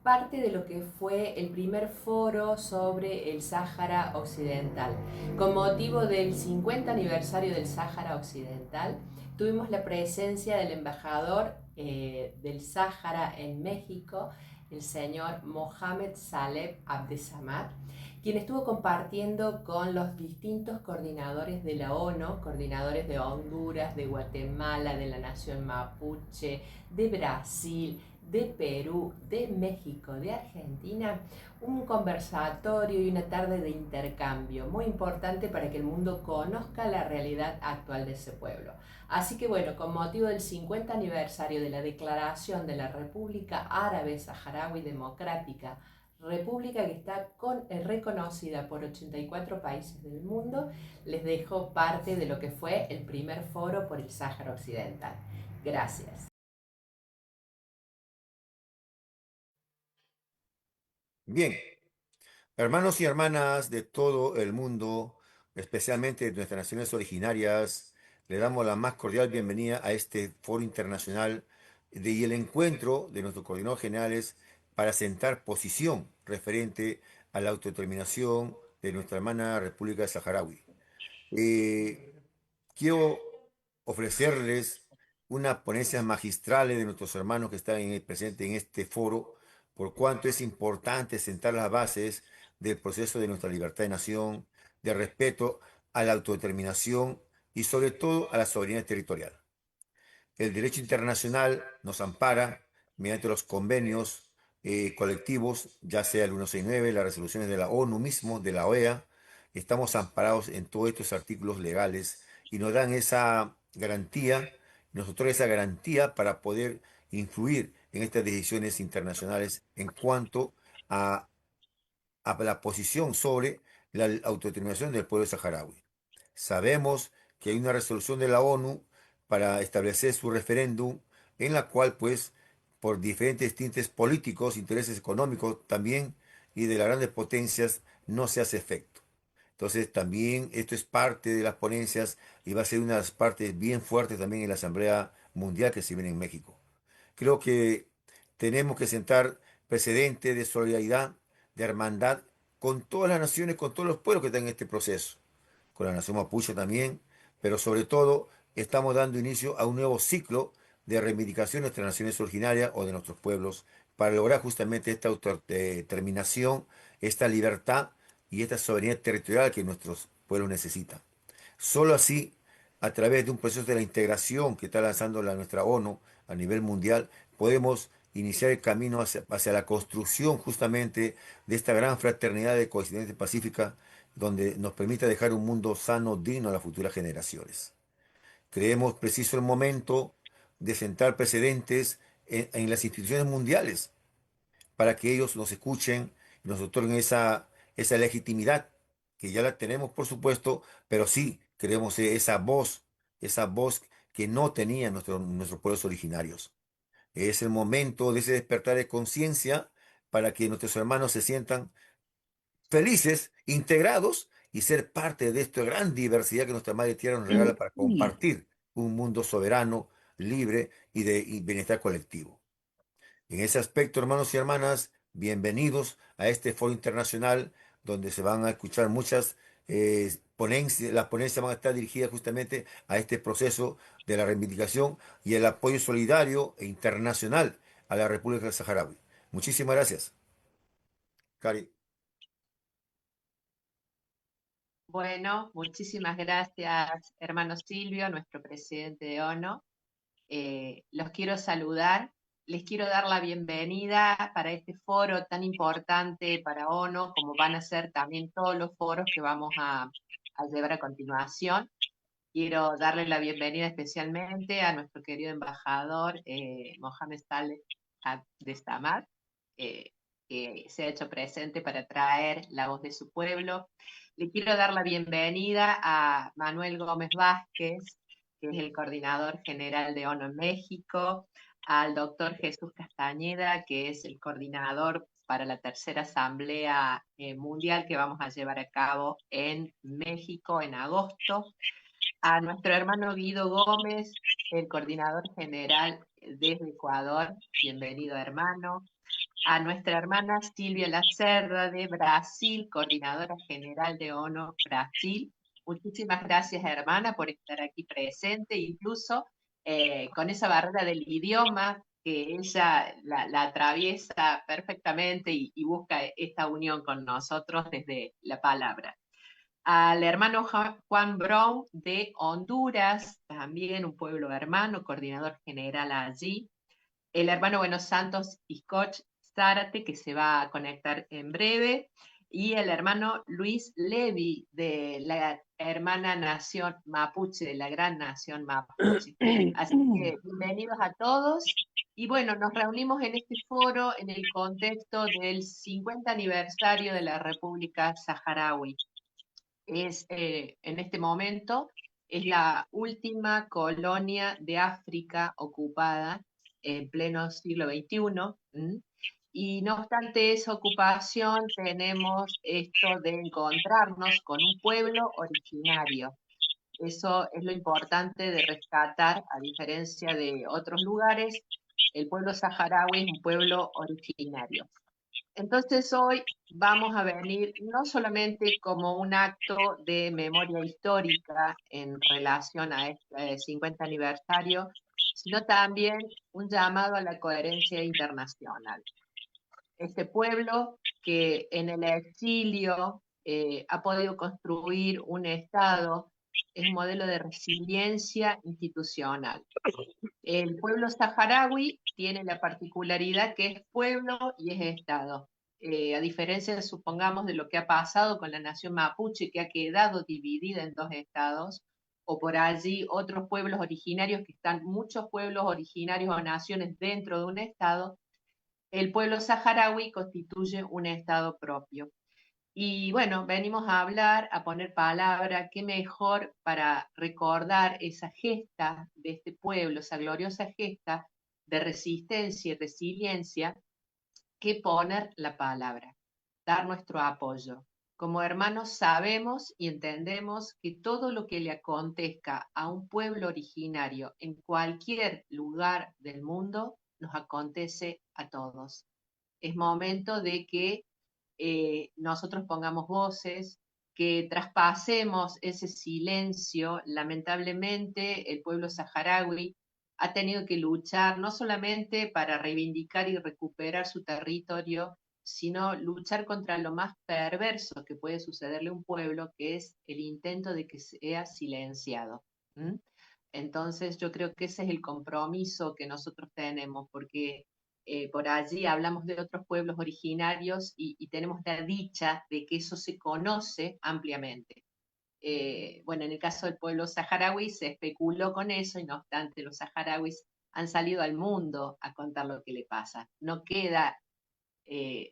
parte de lo que fue el primer foro sobre el Sáhara Occidental. Con motivo del 50 aniversario del Sáhara Occidental, tuvimos la presencia del embajador del Sáhara en México, el señor Mohamed Saleh Abdesamad, quien estuvo compartiendo con los distintos coordinadores de la ONU, coordinadores de Honduras, de Guatemala, de la nación mapuche, de Brasil, de Perú, de México, de Argentina, un conversatorio y una tarde de intercambio muy importante para que el mundo conozca la realidad actual de ese pueblo. Así que bueno, con motivo del 50 aniversario de la declaración de la República Árabe Saharaui Democrática, república que está reconocida por 84 países del mundo, les dejo parte de lo que fue el primer foro por el Sáhara Occidental. Gracias. Bien, hermanos y hermanas de todo el mundo, especialmente de nuestras naciones originarias, le damos la más cordial bienvenida a este foro internacional y el encuentro de nuestros coordinadores generales para sentar posición referente a la autodeterminación de nuestra hermana República Saharaui. Quiero ofrecerles una ponencia magistral de nuestros hermanos que están presentes en este foro, por cuanto es importante sentar las bases del proceso de nuestra libertad de nación, de respeto a la autodeterminación y sobre todo a la soberanía territorial. El derecho internacional nos ampara mediante los convenios colectivos, ya sea el 169, las resoluciones de la ONU mismo, de la OEA. Estamos amparados en todos estos artículos legales y nos dan esa garantía, nos otorga esa garantía para poder influir en estas decisiones internacionales en cuanto a, a la posición sobre la autodeterminación del pueblo saharaui. Sabemos que hay una resolución de la ONU para establecer su referéndum, en la cual, pues, por diferentes tintes políticos, intereses económicos también, y de las grandes potencias, no se hace efecto. Entonces, también esto es parte de las ponencias y va a ser una de las partes bien fuertes también en la Asamblea Mundial que se viene en México. Creo que tenemos que sentar precedentes de solidaridad, de hermandad, con todas las naciones, con todos los pueblos que están en este proceso, con la nación mapuche también, pero sobre todo estamos dando inicio a un nuevo ciclo de reivindicación de nuestras naciones originarias o de nuestros pueblos para lograr justamente esta autodeterminación, esta libertad y esta soberanía territorial que nuestros pueblos necesitan. Solo así, a través de un proceso de la integración que está lanzando nuestra ONU a nivel mundial, podemos iniciar el camino hacia la construcción justamente de esta gran fraternidad de coexistencia pacífica donde nos permita dejar un mundo sano, digno a las futuras generaciones. Creemos preciso el momento de sentar precedentes en las instituciones mundiales para que ellos nos escuchen y nos otorguen esa legitimidad, que ya la tenemos, por supuesto, pero sí queremos esa voz que no tenían nuestros pueblos originarios. Es el momento de ese despertar de conciencia para que nuestros hermanos se sientan felices, integrados y ser parte de esta gran diversidad que nuestra Madre Tierra nos regala para compartir un mundo soberano, libre y bienestar colectivo. En ese aspecto, hermanos y hermanas, bienvenidos a este foro internacional donde se van a escuchar muchas ponencias. Las ponencias van a estar dirigidas justamente a este proceso de la reivindicación y el apoyo solidario e internacional a la República Saharaui. Muchísimas gracias. Cari. Bueno, muchísimas gracias, hermano Silvio, nuestro presidente de ONU. Los quiero saludar, les quiero dar la bienvenida para este foro tan importante para ONU, como van a ser también todos los foros que vamos a llevar a continuación. Quiero darle la bienvenida especialmente a nuestro querido embajador Mohamed Saleh Abdesamad, que se ha hecho presente para traer la voz de su pueblo. Le quiero dar la bienvenida a Manuel Gómez Vázquez, que es el coordinador general de ONU en México, al doctor Jesús Castañeda, que es el coordinador para la tercera Asamblea Mundial que vamos a llevar a cabo en México en agosto. A nuestro hermano Guido Gómez, el coordinador general desde Ecuador, bienvenido hermano. A nuestra hermana Silvia Lacerda de Brasil, coordinadora general de ONU Brasil. Muchísimas gracias hermana por estar aquí presente, incluso con esa barrera del idioma que ella la atraviesa perfectamente y busca esta unión con nosotros desde la palabra. Al hermano Juan Brown de Honduras, también un pueblo hermano, coordinador general allí. El hermano Buenos Santos Iscoch Zárate, que se va a conectar en breve. Y el hermano Luis Levi, de la hermana nación mapuche, de la gran nación mapuche. Así que bienvenidos a todos. Y bueno, nos reunimos en este foro en el contexto del 50 aniversario de la República Saharaui. En este momento es la última colonia de África ocupada en pleno siglo XXI. Y no obstante esa ocupación tenemos esto de encontrarnos con un pueblo originario. Eso es lo importante de rescatar, a diferencia de otros lugares, el pueblo saharaui es un pueblo originario. Entonces hoy vamos a venir no solamente como un acto de memoria histórica en relación a este 50 aniversario, sino también un llamado a la coherencia internacional. Este pueblo que en el exilio ha podido construir un Estado, es un modelo de resiliencia institucional. El pueblo saharaui tiene la particularidad que es pueblo y es Estado. A diferencia, supongamos, de lo que ha pasado con la nación mapuche, que ha quedado dividida en dos estados, o por allí otros pueblos originarios, que están muchos pueblos originarios o naciones dentro de un estado, el pueblo saharaui constituye un estado propio. Y bueno, venimos a hablar, a poner palabra, qué mejor para recordar esa gesta de este pueblo, esa gloriosa gesta de resistencia y resiliencia, que poner la palabra, dar nuestro apoyo. Como hermanos sabemos y entendemos que todo lo que le acontezca a un pueblo originario en cualquier lugar del mundo, nos acontece a todos. Es momento de que nosotros pongamos voces, que traspasemos ese silencio. Lamentablemente el pueblo saharaui ha tenido que luchar no solamente para reivindicar y recuperar su territorio, sino luchar contra lo más perverso que puede sucederle a un pueblo, que es el intento de que sea silenciado. Entonces yo creo que ese es el compromiso que nosotros tenemos, porque por allí hablamos de otros pueblos originarios y tenemos la dicha de que eso se conoce ampliamente. Bueno, en el caso del pueblo saharaui se especuló con eso, y no obstante los saharauis han salido al mundo a contar lo que le pasa. No queda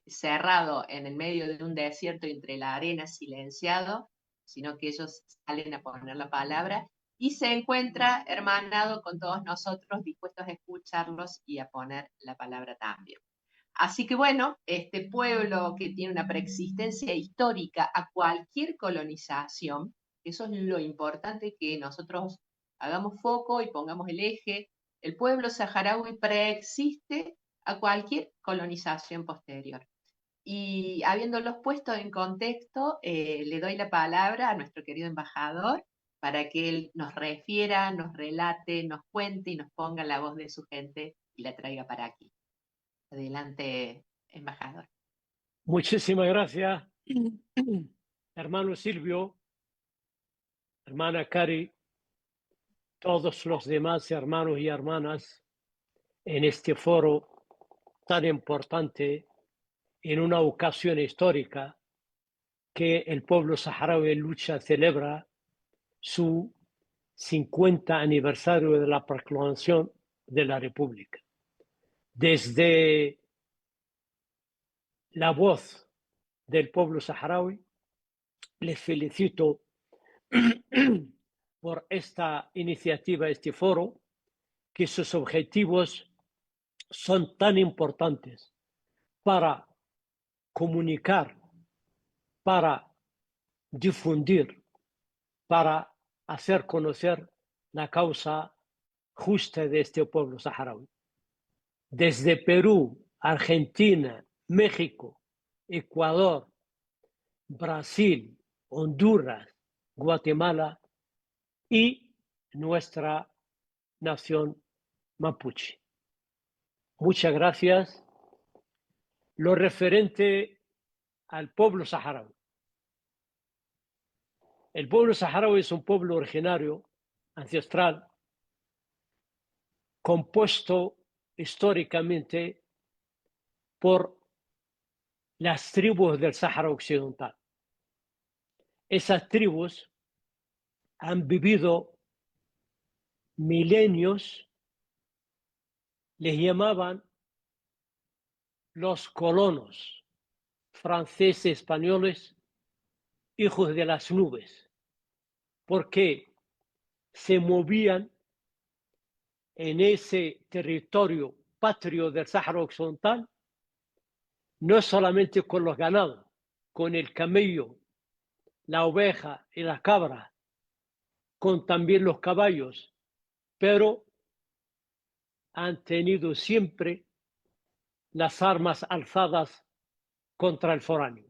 cerrado en el medio de un desierto entre la arena, silenciado, sino que ellos salen a poner la palabra y se encuentra hermanado con todos nosotros, dispuestos a escucharlos y a poner la palabra también. Así que bueno, este pueblo que tiene una preexistencia histórica a cualquier colonización, eso es lo importante, que nosotros hagamos foco y pongamos el eje. El pueblo saharaui preexiste a cualquier colonización posterior. Y habiéndolos puesto en contexto, le doy la palabra a nuestro querido embajador para que él nos refiera, nos relate, nos cuente y nos ponga la voz de su gente y la traiga para aquí. Adelante, embajador. Muchísimas gracias, hermano Silvio, hermana Cari, todos los demás hermanos y hermanas en este foro tan importante, en una ocasión histórica que el pueblo saharaui en lucha celebra su 50 aniversario de la proclamación de la República. Desde la voz del pueblo saharaui, les felicito por esta iniciativa, este foro, que sus objetivos son tan importantes para comunicar, para difundir, para hacer conocer la causa justa de este pueblo saharaui. Desde Perú, Argentina, México, Ecuador, Brasil, Honduras, Guatemala y nuestra nación mapuche. Muchas gracias. Lo referente al pueblo saharaui. El pueblo saharaui es un pueblo originario, ancestral, compuesto históricamente por las tribus del Sáhara Occidental. Esas tribus han vivido milenios, les llamaban los colonos, franceses, españoles, hijos de las nubes, porque se movían en ese territorio patrio del Sáhara Occidental, no solamente con los ganados, con el camello, la oveja y la cabra, con también los caballos, pero han tenido siempre las armas alzadas contra el foráneo.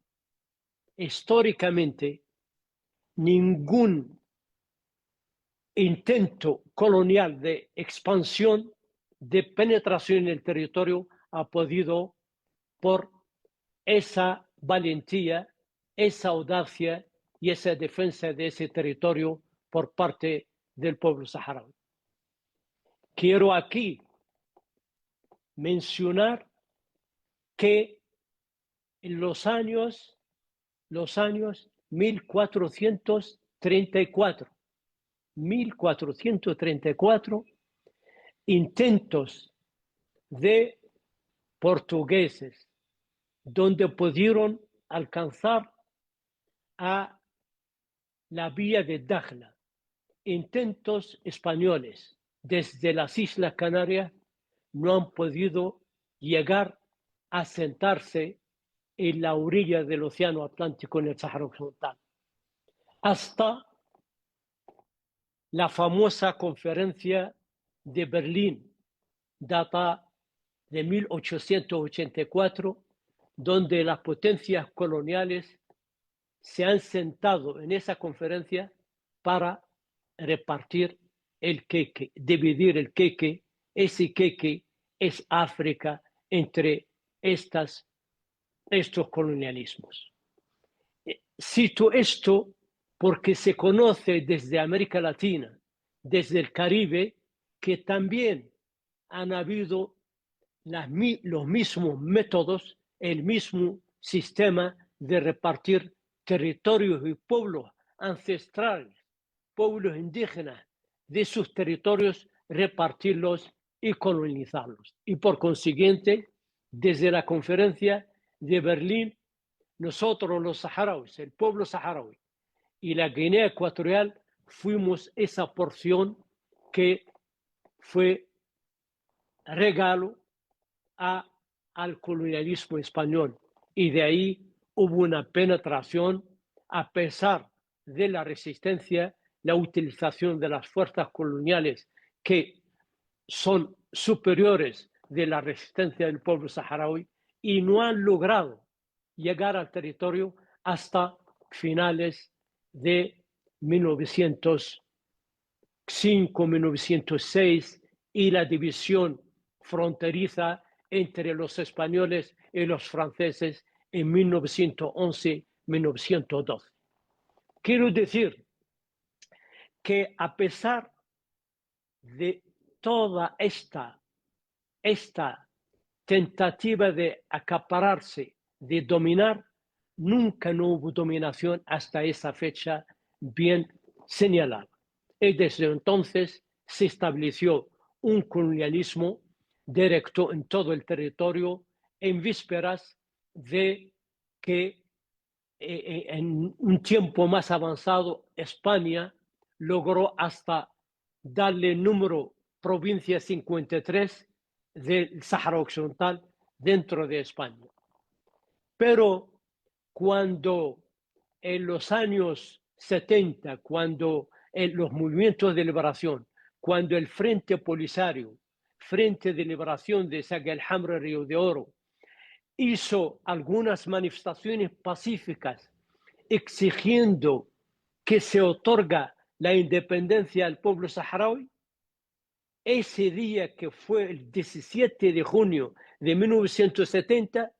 Históricamente, ningún intento colonial de expansión, de penetración en el territorio ha podido, por esa valentía, esa audacia y esa defensa de ese territorio por parte del pueblo saharaui. Quiero aquí mencionar que en los años 1434, intentos de portugueses donde pudieron alcanzar a la vía de Dakhla, intentos españoles desde las Islas Canarias no han podido llegar a sentarse en la orilla del Océano Atlántico en el Sáhara Occidental, hasta la famosa conferencia de Berlín, data de 1884, donde las potencias coloniales se han sentado en esa conferencia para repartir el queque, dividir el queque. Ese queque es África entre estos colonialismos. Cito esto porque se conoce desde América Latina, desde el Caribe, que también han habido los mismos métodos, el mismo sistema de repartir territorios y pueblos ancestrales, pueblos indígenas de sus territorios, repartirlos y colonizarlos. Y por consiguiente, desde la conferencia de Berlín, nosotros los saharauis, el pueblo saharaui y la Guinea Ecuatorial, fuimos esa porción que fue regalo al colonialismo español, y de ahí hubo una penetración a pesar de la resistencia, la utilización de las fuerzas coloniales que son superiores de la resistencia del pueblo saharaui, y no han logrado llegar al territorio hasta finales de 1905, 1906 y la división fronteriza entre los españoles y los franceses en 1911, 1912. Quiero decir que a pesar de toda esta tentativa de acapararse, de dominar, nunca no hubo dominación hasta esa fecha bien señalada. Y desde entonces se estableció un colonialismo directo en todo el territorio, en vísperas de que en un tiempo más avanzado España logró hasta darle número provincia 53 del Sáhara Occidental dentro de España. Pero cuando en los años 70, cuando en los movimientos de liberación, cuando el Frente Polisario, Frente de Liberación de Saga el Hamra Río de Oro, hizo algunas manifestaciones pacíficas exigiendo que se otorga la independencia al pueblo saharaui, ese día que fue el 17 de junio de 1970,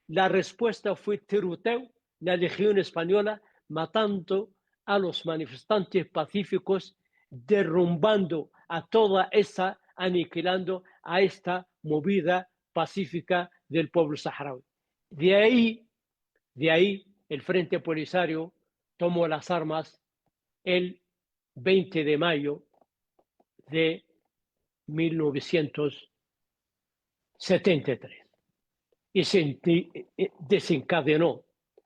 la respuesta fue tiroteo, la Legión Española matando a los manifestantes pacíficos, derrumbando a toda esa, aniquilando a esta movida pacífica del pueblo saharaui. De ahí el Frente Polisario tomó las armas el 20 de mayo de 1973 y se desencadenó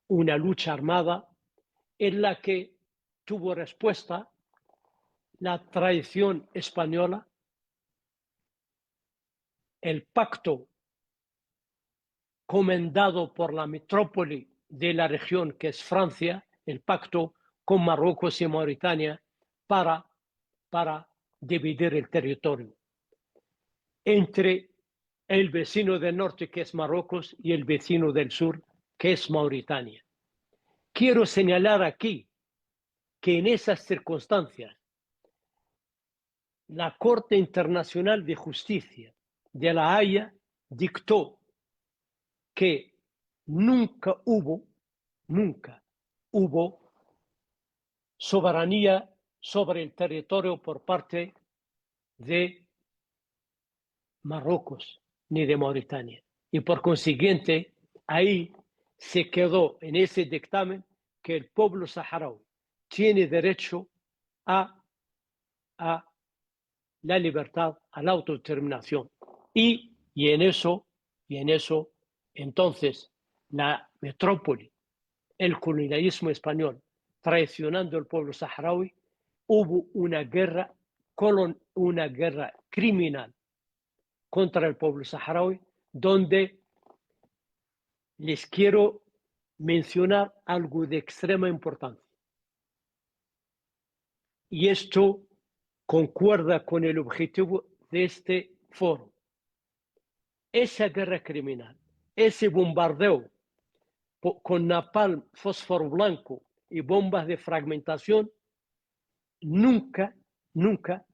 una lucha armada en la que tuvo respuesta la traición española, el pacto comandado por la metrópoli de la región que es Francia, el pacto con Marruecos y Mauritania para dividir el territorio entre el vecino del norte, que es Marruecos, y el vecino del sur, que es Mauritania. Quiero señalar aquí que en esas circunstancias la Corte Internacional de Justicia de La Haya dictó que nunca hubo soberanía sobre el territorio por parte de Marruecos ni de Mauritania. Y por consiguiente, ahí se quedó en ese dictamen que el pueblo saharaui tiene derecho a la libertad, a la autodeterminación. Y en eso, entonces, la metrópoli, el colonialismo español, traicionando al pueblo saharaui, hubo una guerra criminal contra el pueblo saharaui, donde les quiero mencionar algo de extrema importancia. Y esto concuerda con el objetivo de este foro. Esa guerra criminal, ese bombardeo con napalm, fósforo blanco y bombas de fragmentación, nunca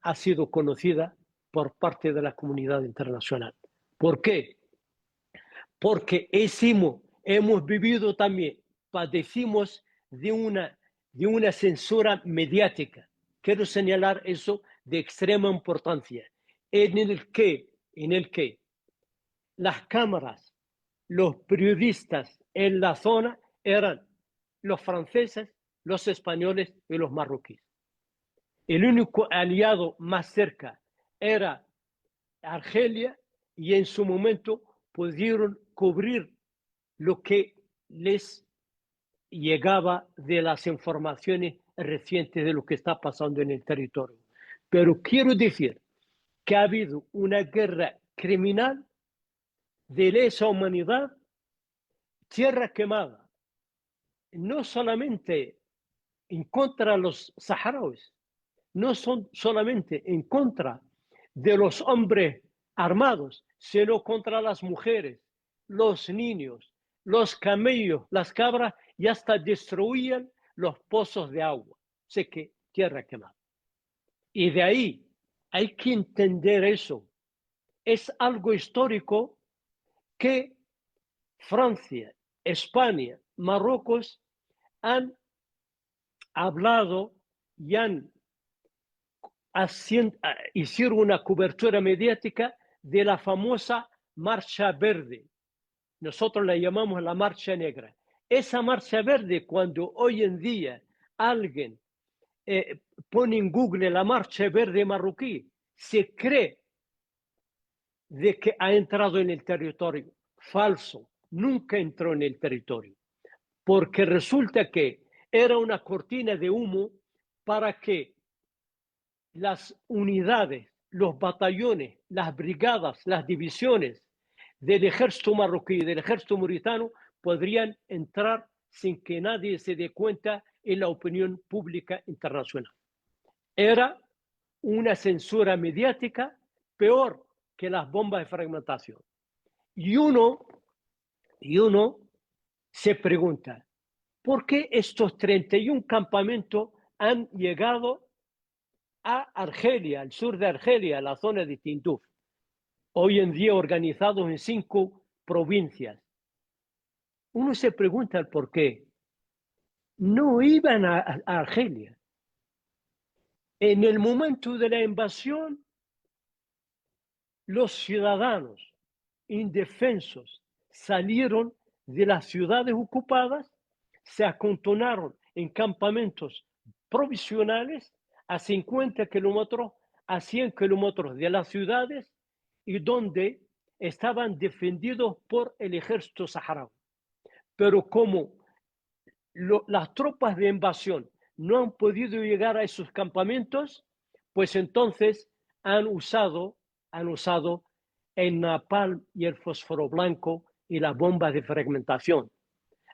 ha sido conocida por parte de la comunidad internacional. ¿Por qué? Porque hemos vivido también, padecimos de una censura mediática. Quiero señalar eso de extrema importancia, en el que las cámaras, los periodistas en la zona eran los franceses, los españoles y los marroquíes. El único aliado más cerca era Argelia, y en su momento pudieron cubrir lo que les llegaba de las informaciones recientes de lo que está pasando en el territorio. Pero quiero decir que ha habido una guerra criminal de lesa humanidad, tierra quemada, no solamente en contra de los saharauis, no son solamente en contra de los hombres armados, sino contra las mujeres, los niños, los camellos, las cabras, y hasta destruían los pozos de agua. Sé que tierra quemada. Y de ahí hay que entender eso. Es algo histórico que Francia, España, Marruecos han hablado y hicieron una cobertura mediática de la famosa Marcha Verde. Nosotros la llamamos la Marcha Negra. Esa Marcha Verde, cuando hoy en día alguien pone en Google la Marcha Verde marroquí, se cree de que ha entrado en el territorio. Falso, nunca entró en el territorio, porque resulta que era una cortina de humo para que las unidades, los batallones, las brigadas, las divisiones del ejército marroquí y del ejército mauritano podrían entrar sin que nadie se dé cuenta en la opinión pública internacional. Era una censura mediática peor que las bombas de fragmentación. Y uno se pregunta, ¿por qué estos 31 campamentos han llegado a Argelia, al sur de Argelia, la zona de Tinduf, hoy en día organizados en 5 provincias? Uno se pregunta el por qué. No iban a Argelia. En el momento de la invasión, los ciudadanos indefensos salieron de las ciudades ocupadas, se acantonaron en campamentos provisionales a 50 kilómetros, a 100 kilómetros de las ciudades, y donde estaban defendidos por el ejército saharaui. Pero como las tropas de invasión no han podido llegar a esos campamentos, pues entonces han usado el napalm y el fósforo blanco y las bombas de fragmentación.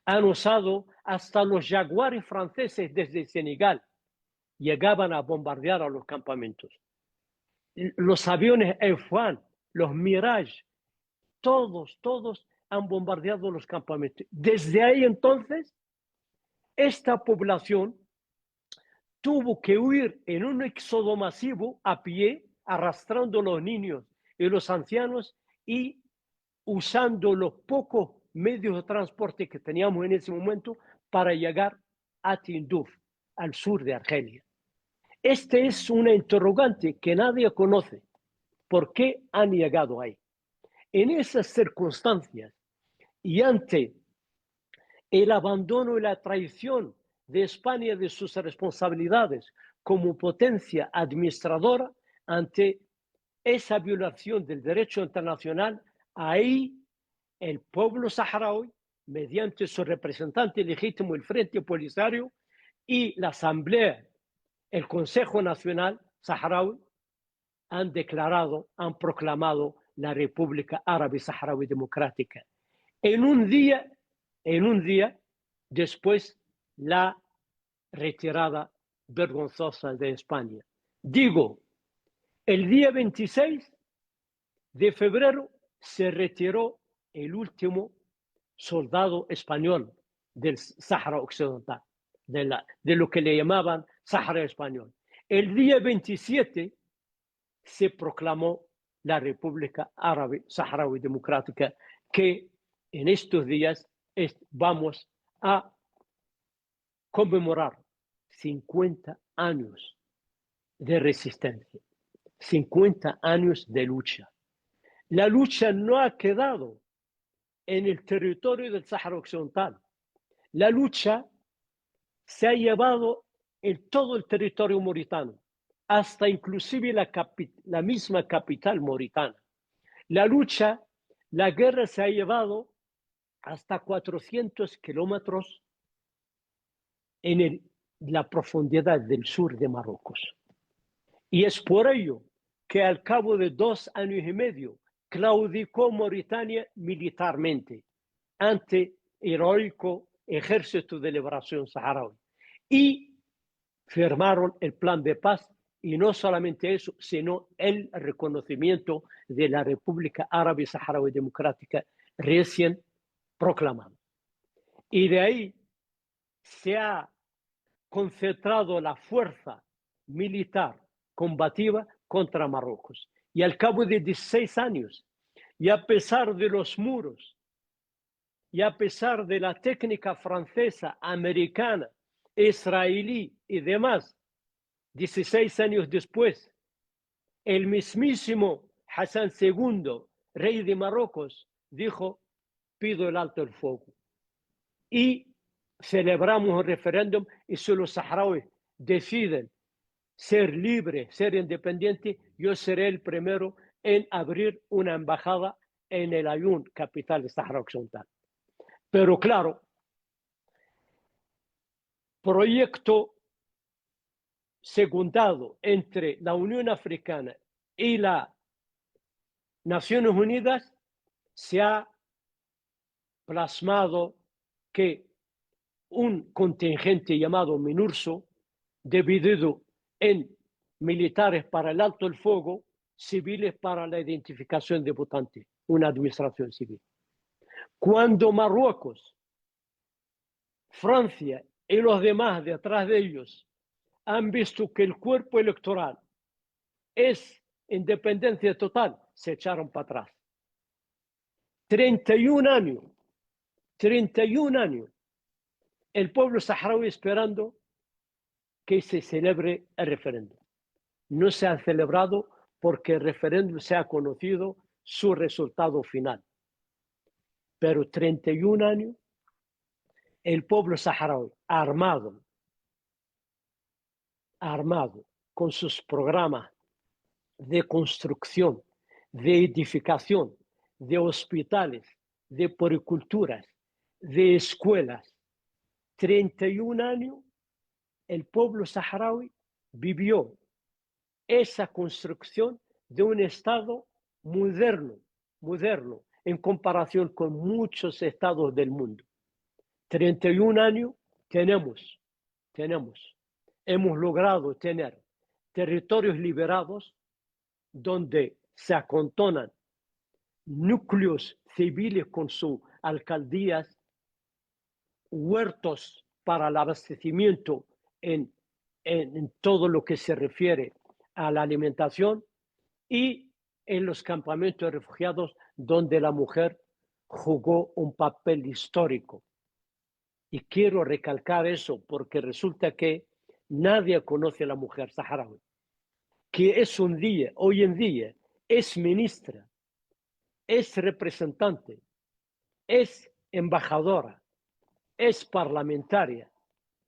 Han usado hasta los jaguares franceses desde Senegal. Llegaban a bombardear a los campamentos. Los aviones F-1, los Mirage, todos han bombardeado los campamentos. Desde ahí entonces, esta población tuvo que huir en un éxodo masivo a pie, arrastrando los niños y los ancianos y usando los pocos medios de transporte que teníamos en ese momento para llegar a Tinduf, al sur de Argelia. Este es una interrogante que nadie conoce. ¿Por qué han llegado ahí? En esas circunstancias y ante el abandono y la traición de España de sus responsabilidades como potencia administradora, ante esa violación del derecho internacional, ahí el pueblo saharaui, mediante su representante legítimo, el Frente Polisario, y la Asamblea, el Consejo Nacional Saharaui, han proclamado la República Árabe Saharaui Democrática. En un día después la retirada vergonzosa de España. Digo, el día 26 de febrero se retiró el último soldado español del Sáhara Occidental, de lo que le llamaban Sáhara Español. El día 27 se proclamó la República Árabe Saharaui Democrática, que en estos días vamos a conmemorar 50 años de resistencia, 50 años de lucha. La lucha no ha quedado en el territorio del Sáhara Occidental. La lucha se ha llevado en todo el territorio mauritano, hasta inclusive la misma capital mauritana. La guerra se ha llevado hasta 400 kilómetros en la profundidad del sur de Marruecos. Y es por ello que al cabo de 2 años y medio claudicó Mauritania militarmente ante el heroico Ejército de Liberación Saharaui y firmaron el plan de paz, y no solamente eso, sino el reconocimiento de la República Árabe Saharaui Democrática recién proclamada. Y de ahí se ha concentrado la fuerza militar combativa contra Marruecos. Y al cabo de 16 años, y a pesar de los muros, y a pesar de la técnica francesa, americana, israelí y demás, 16 años después, el mismísimo Hassan II, rey de Marruecos, dijo: pido el alto el fuego. Y celebramos un referéndum, y si los saharauis deciden ser libres, ser independientes, yo seré el primero en abrir una embajada en el Aaiún, capital de Sáhara Occidental. Pero claro, proyecto secundado entre la Unión Africana y las Naciones Unidas se ha plasmado que un contingente llamado MINURSO, dividido en militares para el alto el fuego, civiles para la identificación de votantes, una administración civil. Cuando Marruecos, Francia y los demás detrás de ellos han visto que el cuerpo electoral es independencia total, se echaron para atrás. 31 años, 31 años, el pueblo saharaui esperando que se celebre el referéndum. No se ha celebrado porque el referéndum se ha conocido su resultado final. Pero 31 años, el pueblo saharaui armado, con sus programas de construcción, de edificación, de hospitales, de poriculturas, de escuelas. 31 años, el pueblo saharaui vivió esa construcción de un Estado moderno, en comparación con muchos estados del mundo. 31 años hemos logrado tener territorios liberados donde se acantonan núcleos civiles con sus alcaldías, huertos para el abastecimiento en todo lo que se refiere a la alimentación, y en los campamentos de refugiados donde la mujer jugó un papel histórico. Y quiero recalcar eso porque resulta que nadie conoce a la mujer saharaui, que es hoy en día, es ministra, es representante, es embajadora, es parlamentaria,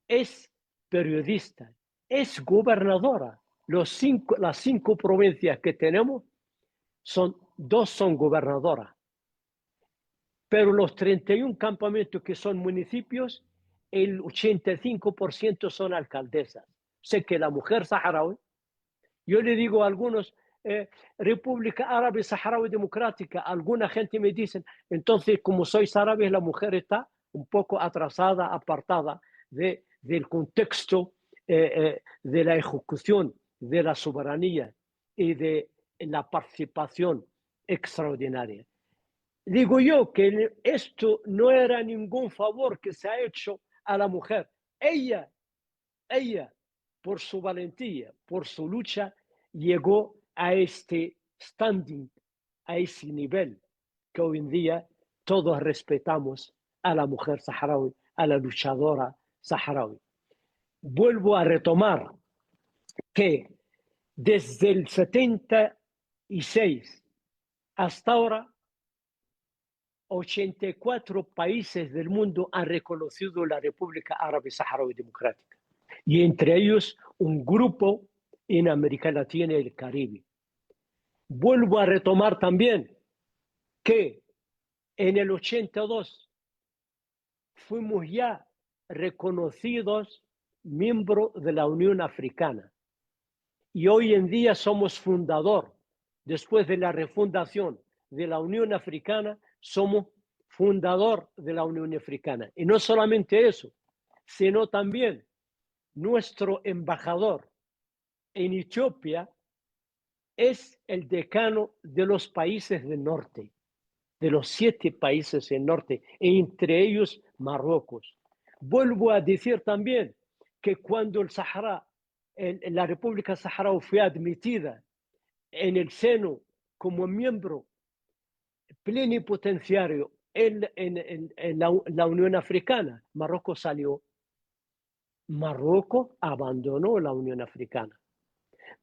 es periodista, es gobernadora. Las 5 provincias que tenemos, 2 son gobernadoras. Pero los 31 campamentos que son municipios, el 85% son alcaldesas. Sé que la mujer saharaui, yo le digo a algunos, República Árabe Saharaui Democrática, alguna gente me dice, entonces como sois árabes, la mujer está un poco atrasada, apartada del contexto de la ejecución de la soberanía y de la participación extraordinaria. Digo yo que esto no era ningún favor que se ha hecho a la mujer. Ella, por su valentía, por su lucha, llegó a este standing, a ese nivel que hoy en día todos respetamos a la mujer saharaui, a la luchadora saharaui. Vuelvo a retomar que desde el 76 hasta ahora, 84 países del mundo han reconocido la República Árabe Saharaui Democrática, y entre ellos un grupo en América Latina y el Caribe. Vuelvo a retomar también que en el 82 fuimos ya reconocidos miembros de la Unión Africana, y hoy en día somos fundador, después de la refundación de la Unión Africana, somos fundador de la Unión Africana. Y no solamente eso, sino también nuestro embajador en Etiopía es el decano de los países del norte, de los 7 países del norte, e entre ellos Marruecos. Vuelvo a decir también que cuando el Sahara, la República Saharaui fue admitida en el seno como miembro plenipotenciario en la Unión Africana, Marruecos salió. Marruecos abandonó la Unión Africana.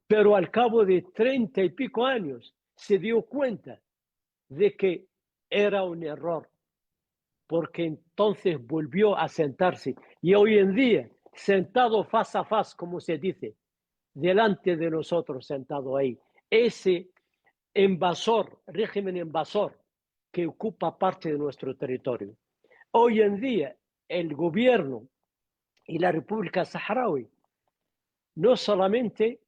Pero al cabo de 30 y pico años se dio cuenta de que era un error, porque entonces volvió a sentarse, y hoy en día, sentado face a face, como se dice, delante de nosotros, sentado ahí, ese régimen invasor que ocupa parte de nuestro territorio. Hoy en día, el gobierno y la República Saharaui no solamente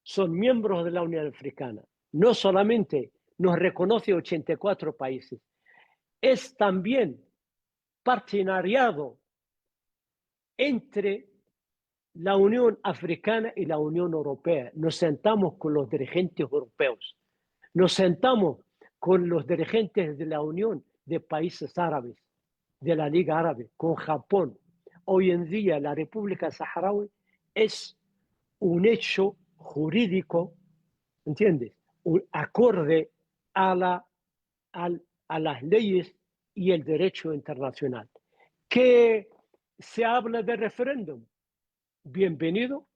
son miembros de la Unión Africana, no solamente nos reconoce 84 países, es también partenariado entre la Unión Africana y la Unión Europea. Nos sentamos con los dirigentes europeos, nos sentamos con los dirigentes de la Unión de Países Árabes, de la Liga Árabe, con Japón. Hoy en día la República Saharaui es un hecho jurídico, ¿entiendes? Acorde a las leyes y el derecho internacional. Que se habla de referéndum, bienvenido.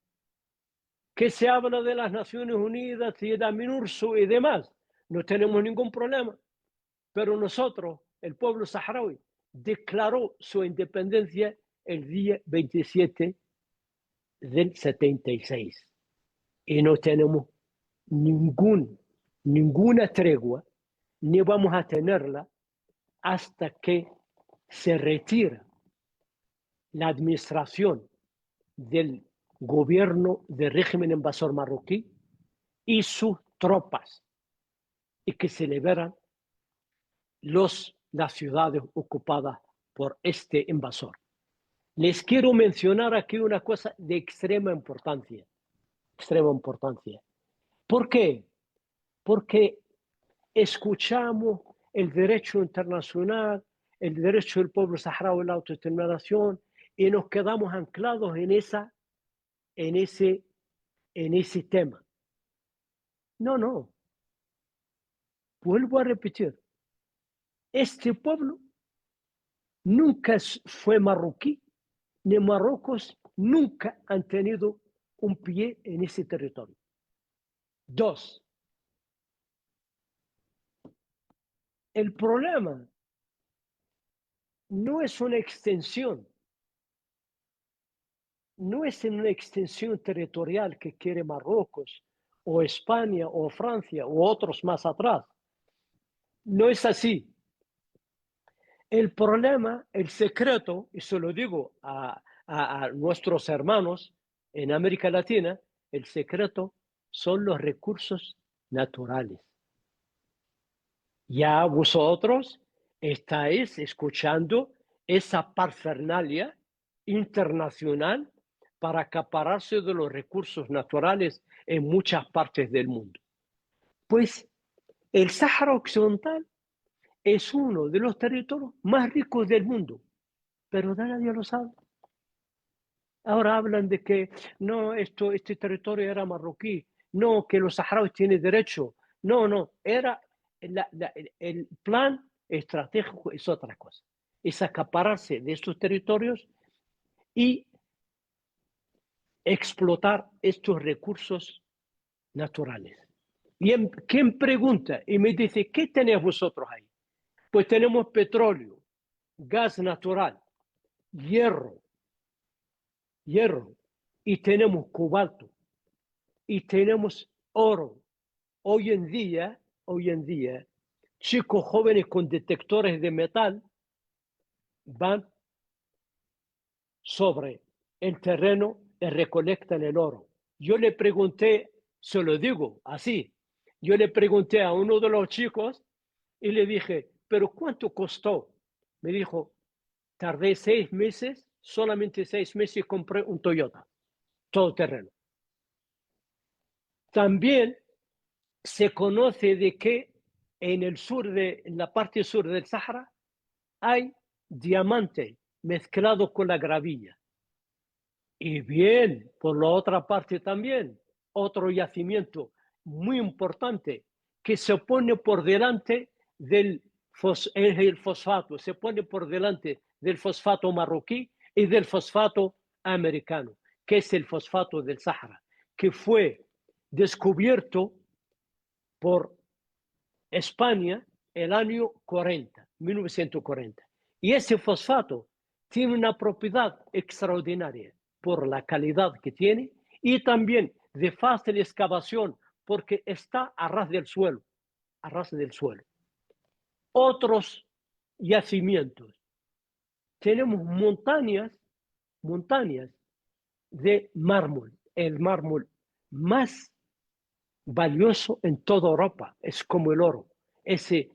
Que se habla de las Naciones Unidas y de MINURSO y demás, no tenemos ningún problema. Pero nosotros, el pueblo saharaui, declaró su independencia el día 27 del 76 y no tenemos ninguna tregua, ni vamos a tenerla hasta que se retire la administración del gobierno del régimen invasor marroquí y sus tropas, y que se liberan las ciudades ocupadas por este invasor. Les quiero mencionar aquí una cosa de extrema importancia. ¿Por qué? Porque escuchamos el derecho internacional, el derecho del pueblo saharaui a la autodeterminación, y nos quedamos anclados en ese tema. No. Vuelvo a repetir. Este pueblo nunca fue marroquí, ni Marruecos nunca han tenido un pie en ese territorio. 2. El problema no es una extensión, no es una extensión territorial que quiere Marruecos, o España, o Francia, o otros más atrás. No es así. El problema, el secreto, y se lo digo a nuestros hermanos en América Latina, el secreto son los recursos naturales. Ya vosotros estáis escuchando esa parafernalia internacional para acapararse de los recursos naturales en muchas partes del mundo. Pues el Sáhara Occidental es uno de los territorios más ricos del mundo, pero nadie lo sabe. Ahora hablan de que no, este territorio era marroquí, no, que los saharauis tienen derecho. No, era el plan estratégico es otra cosa. Es acapararse de estos territorios y explotar estos recursos naturales. Y quien pregunta y me dice, ¿qué tenéis vosotros ahí? Pues tenemos petróleo, gas natural, hierro, y tenemos cobalto, y tenemos oro. Hoy en día, chicos jóvenes con detectores de metal van sobre el terreno y recolectan el oro. Yo le pregunté, se lo digo así, yo le pregunté a uno de los chicos y le dije, ¿pero cuánto costó? Me dijo, tardé 6 meses, solamente 6 meses y compré un Toyota, todo terreno. También se conoce de que en la parte sur del Sahara hay diamante mezclado con la gravilla. Y bien, por la otra parte también, otro yacimiento muy importante que se pone por delante del fosfato, se pone por delante del fosfato marroquí y del fosfato americano, que es el fosfato del Sahara, que fue descubierto por España el año 1940. Y ese fosfato tiene una propiedad extraordinaria por la calidad que tiene y también de fácil excavación porque está a ras del suelo. Otros yacimientos. Tenemos montañas de mármol. El mármol más valioso en toda Europa. Es como el oro. Ese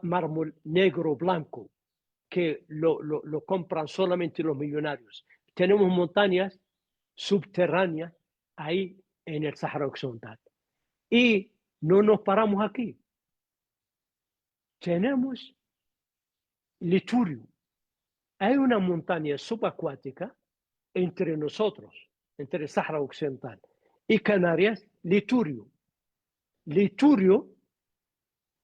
mármol negro blanco que lo compran solamente los millonarios. Tenemos montañas subterráneas ahí en el Sahara Occidental. Y no nos paramos aquí. Tenemos Liturio. Hay una montaña subacuática entre nosotros, entre el Sahara Occidental y Canarias, Liturio. Liturio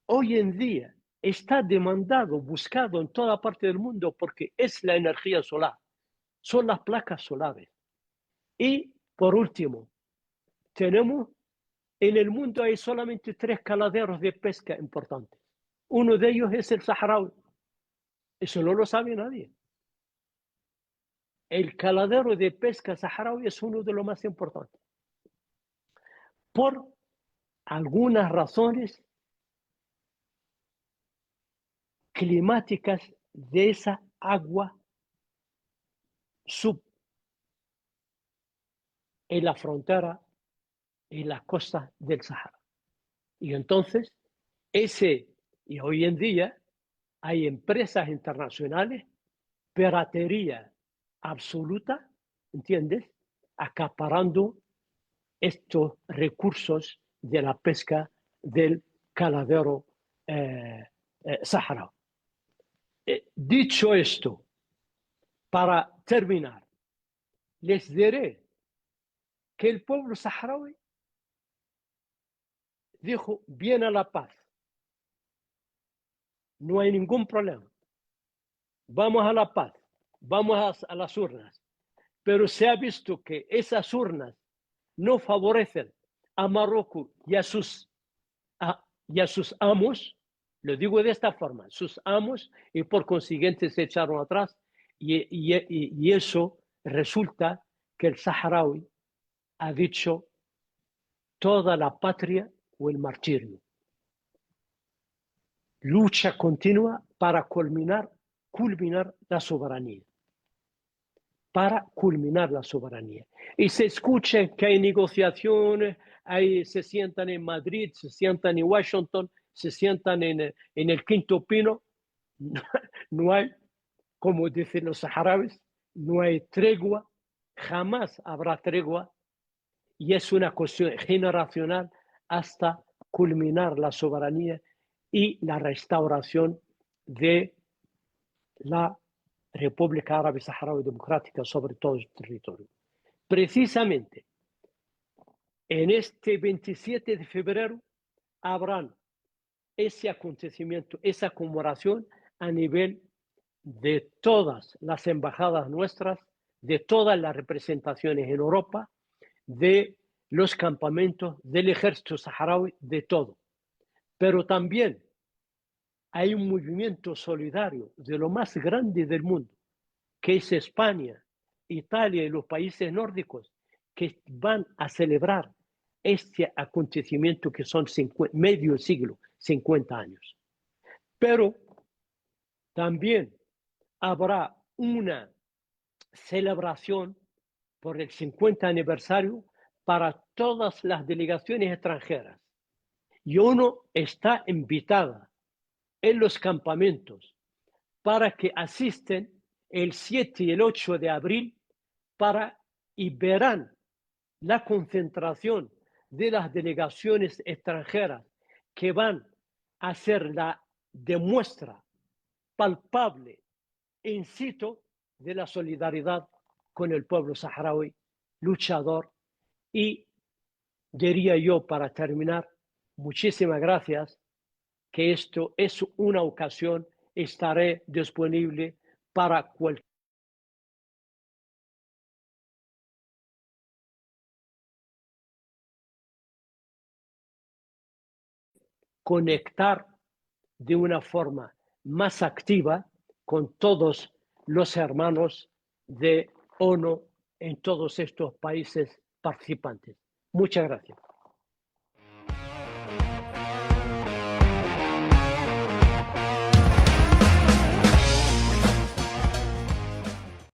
hoy en día está demandado, buscado en toda parte del mundo porque es la energía solar, son las placas solares. Y por último, tenemos en el mundo hay solamente 3 caladeros de pesca importantes. Uno de ellos es el saharaui. Eso no lo sabe nadie. El caladero de pesca saharaui es uno de los más importantes. Por algunas razones climáticas de esa agua en la frontera y las costas del Sahara. Y entonces, y hoy en día hay empresas internacionales, piratería absoluta, ¿entiendes? Acaparando estos recursos de la pesca del caladero saharaui. Dicho esto, para terminar, les diré que el pueblo saharaui dijo bien a la paz. No hay ningún problema. Vamos a la paz, vamos a las urnas. Pero se ha visto que esas urnas no favorecen a Marruecos y a sus amos, lo digo de esta forma, sus amos, y por consiguiente se echaron atrás, y eso resulta que el saharaui ha dicho toda la patria o el martirio. Lucha continua para culminar la soberanía. Para culminar la soberanía. Y se escucha que hay negociaciones, se sientan en Madrid, se sientan en Washington, se sientan en el Quinto Pino. No hay, como dicen los saharauis, no hay tregua, jamás habrá tregua, y es una cuestión generacional hasta culminar la soberanía y la restauración de la República Árabe Saharaui Democrática sobre todo el territorio. Precisamente en este 27 de febrero habrán ese acontecimiento, esa conmemoración a nivel de todas las embajadas nuestras, de todas las representaciones en Europa, de los campamentos del ejército saharaui, de todo. Pero también hay un movimiento solidario de lo más grande del mundo, que es España, Italia y los países nórdicos, que van a celebrar este acontecimiento que son medio siglo, 50 años. Pero también habrá una celebración por el 50 aniversario para todas las delegaciones extranjeras. Y uno está invitada en los campamentos para que asisten el 7 y el 8 de abril y verán la concentración de las delegaciones extranjeras que van a hacer la demuestra palpable in situ de la solidaridad con el pueblo saharaui luchador. Y diría yo, para terminar, muchísimas gracias, que esto es una ocasión, estaré disponible para cualquier conectar de una forma más activa con todos los hermanos de ONU en todos estos países participantes. Muchas gracias.